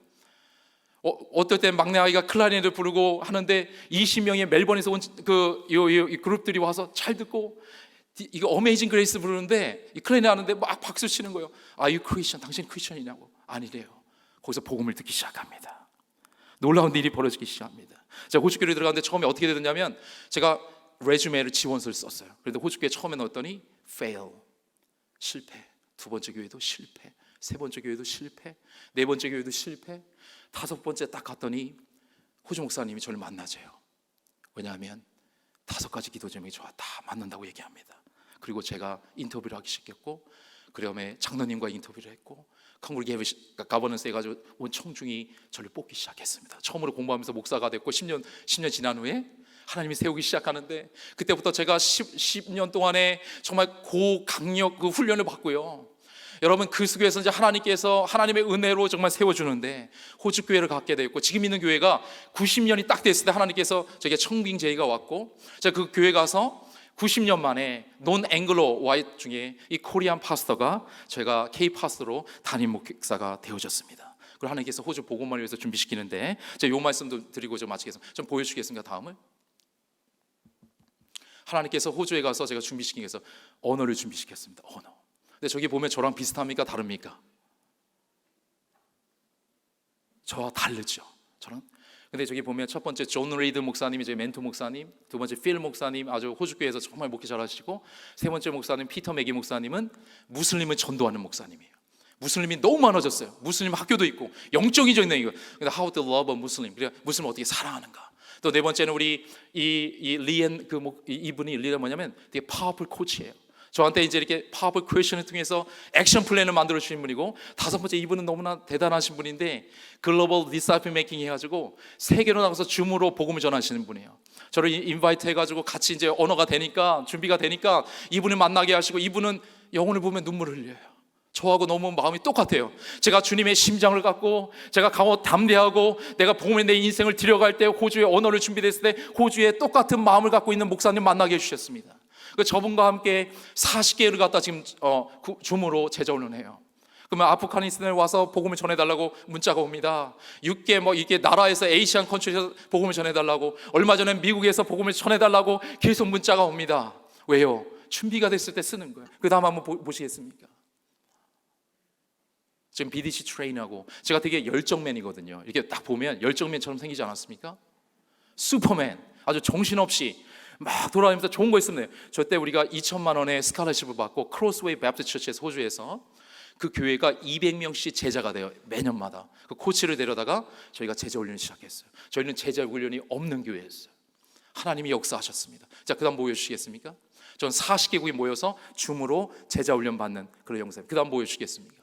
어떨 땐 막내 아이가 클라리넷을 부르고 하는데 20명의 멜번에서 온 이 그룹들이 와서 잘 듣고, 이거 어메이징 그레이스 부르는데 이 클라리넷 하는데 막 박수 치는 거예요. Are you Christian? 당신 크리스천이냐고. 아니래요. 거기서 복음을 듣기 시작합니다. 놀라운 일이 벌어지기 시작합니다. 제가 호주교회에 들어갔는데 처음에 어떻게 되느냐면, 제가 레주메를 지원서를 썼어요. 그런데 호주교회 처음에 넣었더니 fail, 실패. 두 번째 교회도 실패, 세 번째 교회도 실패, 네 번째 교회도 실패, 다섯 번째 딱 갔더니 호주 목사님이 저를 만나재요. 왜냐하면 5가지 기도 제목이 저와 다 맞는다고 얘기합니다. 그리고 제가 인터뷰를 하기 시작했고, 그 다음에 장로님과 인터뷰를 했고, 컨그리게이션 가버넌스 해가지고 온 청중이 저를 뽑기 시작했습니다. 처음으로 공부하면서 목사가 됐고 10년 지난 후에 하나님이 세우기 시작하는데, 그때부터 제가 10년 동안에 정말 고강력 그 훈련을 받고요. 여러분, 그 속에서 이제 하나님께서 하나님의 은혜로 정말 세워주는데 호주 교회를 갖게 되었고, 지금 있는 교회가 90년이 딱 됐을 때 하나님께서 저에게 청빙 제의가 왔고, 제가 그 교회 가서 90년 만에 논 앵글로 와이트 중에 이 코리안 파스터가, 제가 K 파스터로 담임 목사가 되어졌습니다. 그리고 하나님께서 호주 복음만을 위해서 준비시키는데, 제가 요 말씀도 드리고 좀 마치겠습니다. 좀 보여주시겠습니까? 다음을. 하나님께서 호주에 가서 제가 준비시키기 위해서 언어를 준비시켰습니다. 언어. 근데 저기 보면 저랑 비슷합니까? 다릅니까? 저와 다르죠. 저랑. 근데 저기 보면 첫 번째 존 레이드 목사님이 제 멘토 목사님, 두 번째 필 목사님, 아주 호주교회에서 정말 목회 잘하시고, 세 번째 목사님 피터 맥기 목사님은 무슬림을 전도하는 목사님이에요. 무슬림이 너무 많아졌어요. 무슬림 학교도 있고 영적이죠, 있는 이거. 근데 how to love a Muslim, 그래 무슬림을 어떻게 사랑하는가. 또 네 번째는 우리 이 리엔 이분이 리가 뭐냐면 되게 파워풀 코치예요. 저한테 이제 이렇게 파워풀 퀘션을 통해서 액션 플랜을 만들어 주신 분이고, 다섯 번째 이분은 너무나 대단하신 분인데 글로벌 디사이플 메이킹 해가지고 세계로 나가서 줌으로 복음을 전하시는 분이에요. 저를 인바이트 해가지고 같이 이제 언어가 되니까, 준비가 되니까 이분을 만나게 하시고, 이분은 영혼을 보면 눈물을 흘려요. 저하고 너무 마음이 똑같아요. 제가 주님의 심장을 갖고, 제가 강호 담대하고, 내가 복음에 내 인생을 들여갈 때 호주의 언어를 준비됐을 때 호주에 똑같은 마음을 갖고 있는 목사님 만나게 해주셨습니다. 저분과 함께 40개를 갖다 지금 줌으로 재정을 그러면 아프가니스탄에 와서 복음을 전해달라고 문자가 옵니다. 6개 이게 나라에서 아시안 컨트리에서 복음을 전해달라고, 얼마 전에 미국에서 복음을 전해달라고 계속 문자가 옵니다. 왜요? 준비가 됐을 때 쓰는 거예요. 그 다음 한번 보시겠습니까? 지금 BDC 트레이너하고 제가 되게 열정맨이거든요. 이렇게 딱 보면 열정맨처럼 생기지 않았습니까? 슈퍼맨, 아주 정신없이 막 돌아다니면서 좋은 거 있으면 돼요. 저때 우리가 2천만 원의 스칼러십을 받고 크로스웨이 배프티스트 처치에서 호주에서 그 교회가 200명씩 제자가 돼요. 매년마다 그 코치를 데려다가 저희가 제자 훈련을 시작했어요. 저희는 제자 훈련이 없는 교회였어요. 하나님이 역사하셨습니다. 자, 그 다음 보여주시겠습니까? 전 40개국이 모여서 줌으로 제자 훈련 받는 그런 영상. 그 다음 보여주시겠습니까?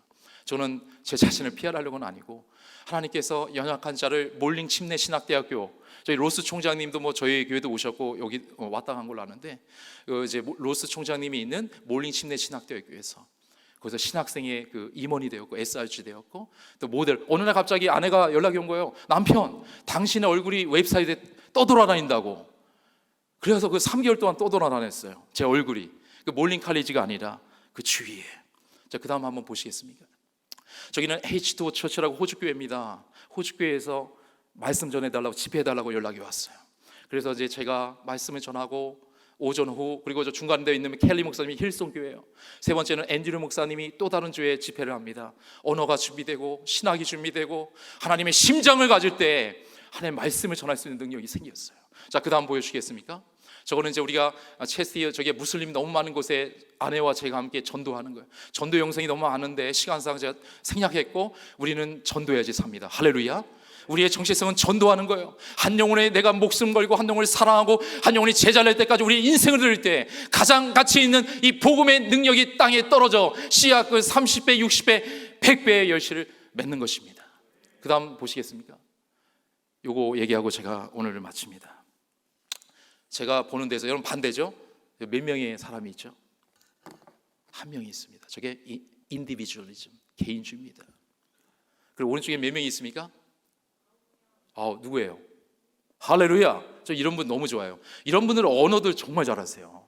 저는 제 자신을 피하려고는 아니고 하나님께서 연약한 자를 몰링 침례 신학대학교, 저희 로스 총장님도 뭐 저희 교회도 오셨고 여기 왔다 간 걸로 아는데 이제 로스 총장님이 있는 몰링 침례 신학대학교에서 거기서 신학생의 그 임원이 되었고 SRG 되었고 또 모델. 어느 날 갑자기 아내가 연락이 온 거예요. 남편, 당신의 얼굴이 웹사이트에 떠돌아다닌다고. 그래서 그 3개월 동안 떠돌아다녔어요. 제 얼굴이 그 몰링 칼리지가 아니라 그 주위에. 자, 그 다음 한번 보시겠습니까? 저기는 H2O 처치라고 호주교회입니다. 호주교회에서 말씀 전해달라고 집회해달라고 연락이 왔어요. 그래서 이제 제가 말씀을 전하고 오전 후 그리고 저 중간에 되어 있는 켈리 목사님이 힐송교회예요. 세 번째는 앤드류 목사님이 또 다른 교회에 집회를 합니다. 언어가 준비되고 신학이 준비되고 하나님의 심장을 가질 때 하나님의 말씀을 전할 수 있는 능력이 생겼어요. 자, 그 다음 보여주시겠습니까? 저거는 이제 우리가 체스티어 저게 무슬림 너무 많은 곳에 아내와 제가 함께 전도하는 거예요. 전도 영상이 너무 많은데 시간상 제가 생략했고 우리는 전도해야지 삽니다. 할렐루야. 우리의 정체성은 전도하는 거예요. 한 영혼에 내가 목숨 걸고 한 영혼을 사랑하고 한 영혼이 제자를 낼 때까지 우리의 인생을 드릴 때 가장 가치 있는 이 복음의 능력이 땅에 떨어져 씨앗 그 30배, 60배, 100배의 열매를 맺는 것입니다. 그 다음 보시겠습니까? 요거 얘기하고 제가 오늘을 마칩니다. 제가 보는 데서 여러분 반대죠? 몇 명의 사람이 있죠? 한 명이 있습니다. 저게 인디비주얼리즘, 개인주의입니다. 그리고 오른쪽에 몇 명이 있습니까? 누구예요? 할렐루야. 저 이런 분 너무 좋아요. 이런 분들은 언어들 정말 잘하세요.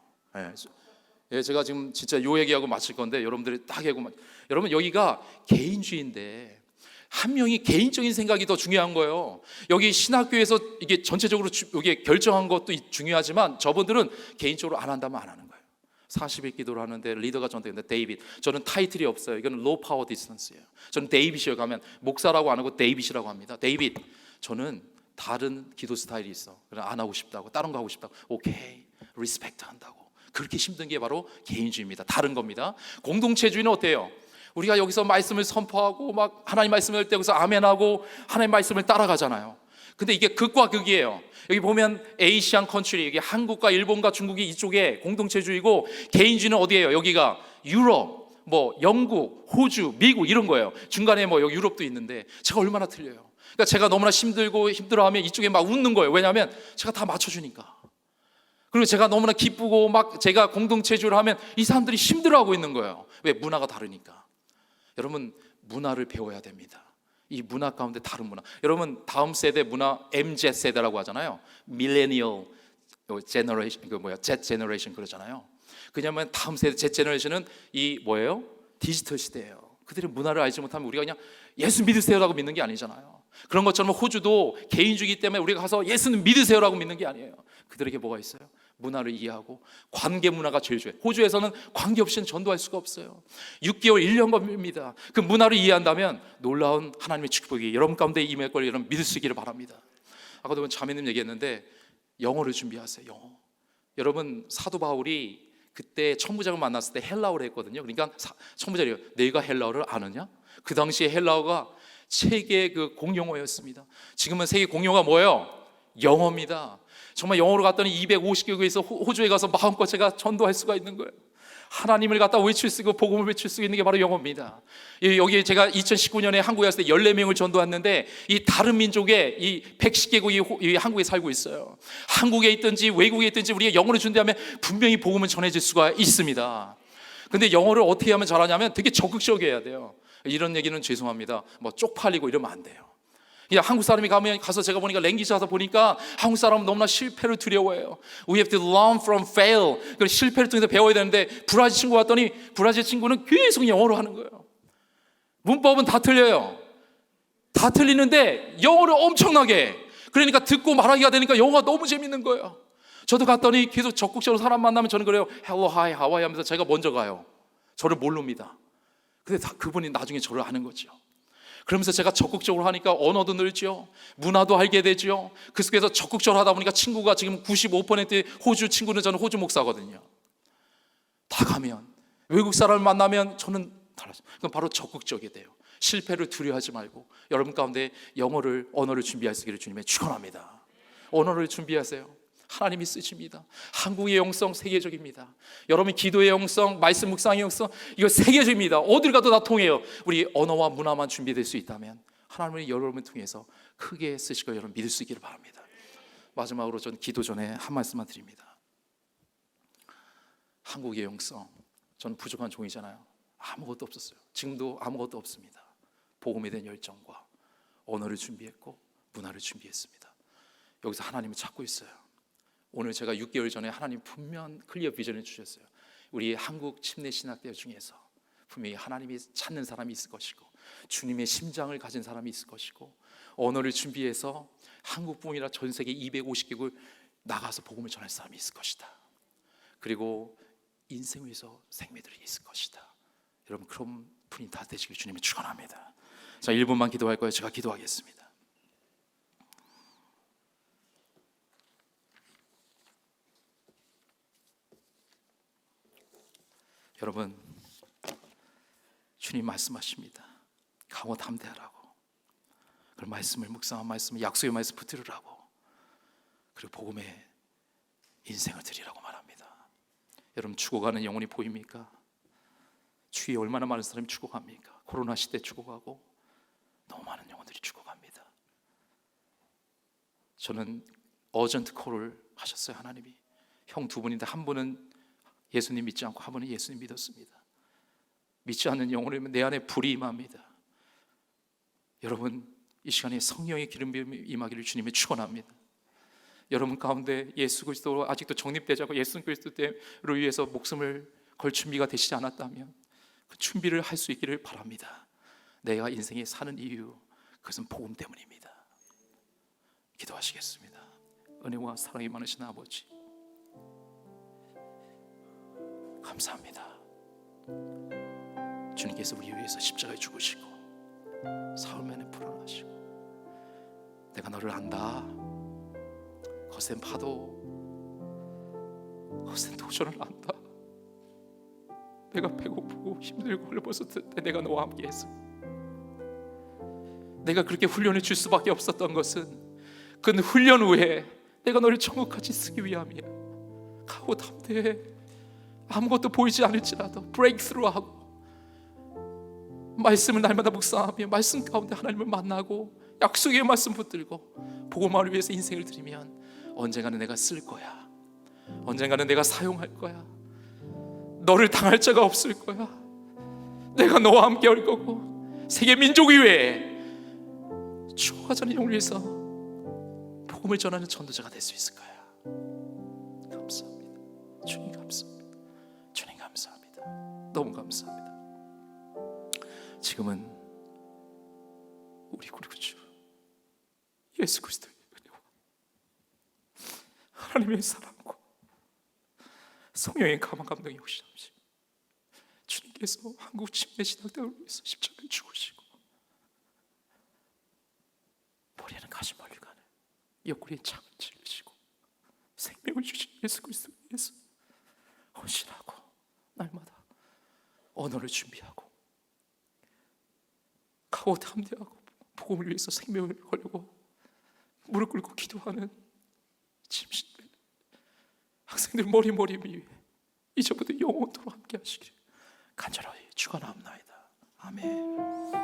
예, 제가 지금 진짜 요 얘기하고 마칠 건데 여러분들이 딱 하고 여러분 여기가 개인주의인데 한 명이 개인적인 생각이 더 중요한 거예요. 여기 신학교에서 이게 전체적으로 이게 결정한 것도 중요하지만 저분들은 개인적으로 안 한다면 안 하는 거예요. 40일 기도를 하는데 리더가 저한테 근데 데이빗, 저는 타이틀이 없어요. 이거는 로우 파워 디스턴스예요. 저는 데이빗이라고 가면 목사라고 안 하고 데이빗이라고 합니다. 데이빗, 저는 다른 기도 스타일이 있어. 그냥 안 하고 싶다고, 다른 거 하고 싶다고. 오케이, 리스펙트 한다고. 그렇게 힘든 게 바로 개인주의입니다. 다른 겁니다. 공동체주의는 어때요? 우리가 여기서 말씀을 선포하고 막 하나님 말씀을 할 때 여기서 아멘하고 하나님 말씀을 따라가잖아요. 근데 이게 극과 극이에요. 여기 보면 에이시안 컨트리, 여기 한국과 일본과 중국이 이쪽에 공동체주의고 개인주의는 어디예요? 여기가 유럽, 뭐 영국, 호주, 미국 이런 거예요. 중간에 뭐 여기 유럽도 있는데 제가 얼마나 틀려요. 그러니까 제가 너무나 힘들고 힘들어하면 이쪽에 막 웃는 거예요. 왜냐하면 제가 다 맞춰주니까. 그리고 제가 너무나 기쁘고 막 제가 공동체주의를 하면 이 사람들이 힘들어하고 있는 거예요. 왜? 문화가 다르니까. 여러분 문화를 배워야 됩니다. 이 문화 가운데 다른 문화. 여러분 다음 세대 문화 MZ 세대라고 하잖아요. 밀레니얼 제너레이션, Z 제너레이션 그러잖아요. 그냐면 다음 세대 Z 제너레이션은 이 뭐예요? 디지털 시대예요. 그들의 문화를 알지 못하면 우리가 그냥 예수 믿으세요라고 믿는 게 아니잖아요. 그런 것처럼 호주도 개인주의이기 때문에 우리가 가서 예수는 믿으세요라고 믿는 게 아니에요. 그들에게 뭐가 있어요? 문화를 이해하고 관계 문화가 제일 중요해요. 호주에서는 관계 없이는 전도할 수가 없어요. 6개월 1년 걸립니다. 그 문화를 이해한다면 놀라운 하나님의 축복이 여러분 가운데 임할 걸 여러분 믿을 수 있기를 바랍니다. 아까도 자매님 얘기했는데 영어를 준비하세요. 영어. 여러분 사도 바울이 그때 천부장을 만났을 때 헬라어를 했거든요. 그러니까 천부장이요, 내가 헬라어를 아느냐? 그 당시에 헬라어가 세계 그 공용어였습니다. 지금은 세계 공용어가 뭐예요? 영어입니다. 정말 영어로 갔더니 250개국에서 호주에 가서 마음껏 제가 전도할 수가 있는 거예요. 하나님을 갖다 외칠 수 있고 복음을 외칠 수 있는 게 바로 영어입니다. 여기 제가 2019년에 한국에 왔을 때 14명을 전도했는데 이 다른 민족의 이 110개국이 한국에 살고 있어요. 한국에 있든지 외국에 있든지 우리가 영어를 준비하면 분명히 복음은 전해질 수가 있습니다. 근데 영어를 어떻게 하면 잘하냐면 되게 적극적이어야 돼요. 이런 얘기는 죄송합니다. 뭐 쪽팔리고 이러면 안 돼요. 그냥 한국 사람이 가서 제가 보니까 랭귀지 가서 보니까 한국 사람은 너무나 실패를 두려워해요. We have to learn from fail. 그 실패를 통해서 배워야 되는데 브라질 친구 왔더니 브라질 친구는 계속 영어로 하는 거예요. 문법은 다 틀려요. 다 틀리는데 영어를 엄청나게. 그러니까 듣고 말하기가 되니까 영어가 너무 재밌는 거예요. 저도 갔더니 계속 적극적으로 사람 만나면 저는 그래요. Hello, hi, how are you 하면서 제가 먼저 가요. 저를 모릅니다. 근데 그분이 나중에 저를 아는 거죠. 그러면서 제가 적극적으로 하니까 언어도 늘죠, 문화도 알게 되죠. 그 속에서 적극적으로 하다 보니까 친구가 지금 95%의 호주 친구는, 저는 호주 목사거든요. 다 가면, 외국 사람을 만나면 저는 달라져요. 그럼 바로 적극적이 돼요. 실패를 두려워하지 말고 여러분 가운데 언어를 준비할 수 있기를 주님의 축원합니다. 언어를 준비하세요. 하나님이 쓰십니다. 한국의 영성 세계적입니다. 여러분 기도의 영성, 말씀 묵상의 영성, 이거 세계적입니다. 어딜 가도 다 통해요. 우리 언어와 문화만 준비될 수 있다면 하나님은 여러분을 통해서 크게 쓰실 걸 여러분 믿을 수 있기를 바랍니다. 마지막으로 전 기도 전에 한 말씀만 드립니다. 한국의 영성, 저는 부족한 종이잖아요. 아무것도 없었어요. 지금도 아무것도 없습니다. 복음에 대한 열정과 언어를 준비했고 문화를 준비했습니다. 여기서 하나님을 찾고 있어요. 오늘 제가 6개월 전에 하나님 분명 클리어 비전을 주셨어요. 우리 한국 침례 신학대 중에서 분명히 하나님이 찾는 사람이 있을 것이고 주님의 심장을 가진 사람이 있을 것이고 언어를 준비해서 한국뿐만 아니라 전 세계 250개국 나가서 복음을 전할 사람이 있을 것이다. 그리고 인생 위에서 생명들이 있을 것이다. 여러분 그런 분이 다 되시길 주님이 축원합니다. 자, 1분만 기도할 거예요. 제가 기도하겠습니다. 여러분, 주님 말씀하십니다. 강호 담대하라고. 그 말씀을 묵상한 말씀을 약속의 말씀 붙들으라고. 그리고 복음의 인생을 드리라고 말합니다. 여러분 죽어가는 영혼이 보입니까? 주위에 얼마나 많은 사람이 죽어갑니까? 코로나 시대 죽어가고 너무 많은 영혼들이 죽어갑니다. 저는 어전트 콜을 하셨어요. 하나님이. 형 두 분인데 한 분은 예수님 믿지 않고 한 분은 예수님 믿었습니다. 믿지 않는 영혼이면 내 안에 불이 임합니다. 여러분 이 시간에 성령의 기름 부음이 임하기를 주님의 축원합니다. 여러분 가운데 예수 그리스도로 아직도 정립되지 않고 예수 그리스도로 위해서 목숨을 걸 준비가 되시지 않았다면 그 준비를 할 수 있기를 바랍니다. 내가 인생에 사는 이유, 그것은 복음 때문입니다. 기도하시겠습니다. 은혜와 사랑이 많으신 아버지, 감사합니다. 주님께서 우리 위해서 십자가에 죽으시고 사흘만에 풀어나시고 내가 너를 안다. 거센 파도, 거센 도전을 안다. 내가 배고프고 힘들고 헐벗었을 때 내가 너와 함께 했어. 내가 그렇게 훈련을 줄 수밖에 없었던 것은 그 훈련 후에 내가 너를 천국까지 쓰기 위함이야. 가고 담대해. 아무것도 보이지 않을지라도 브레이크스루하고 말씀을 날마다 묵상하며 말씀 가운데 하나님을 만나고 약속의 말씀 붙들고 복음화를 위해서 인생을 드리면 언젠가는 내가 쓸 거야. 언젠가는 내가 사용할 거야. 너를 당할 자가 없을 거야. 내가 너와 함께 할 거고 세계 민족 위에 죽어가자는 영을 위해서 복음을 전하는 전도자가 될 수 있을 거야. 감사합니다. 주님 감사합니다. 주님 감사합니다. 너무 감사합니다. 지금은 우리 구주 예수 그리스도의 은혜와 하나님의 사랑과 성령의 감화 감동이 오시옵시고 주님께서 한국 침례 신학대를 위해서 십자가에 죽으시고 머리에는 가시 멀리 가는 옆구리에 창을 찔르시고 생명을 주신 예수 그리스도 위해서 헌신하고 날마다 언어를 준비하고 가고 담대하고 복음을 위해서 생명을 걸고 무릎 꿇고 기도하는 짐신들 학생들 머리 위에 이제부터 영원토록 함께 하시기를 간절히 축원합니다. 아멘.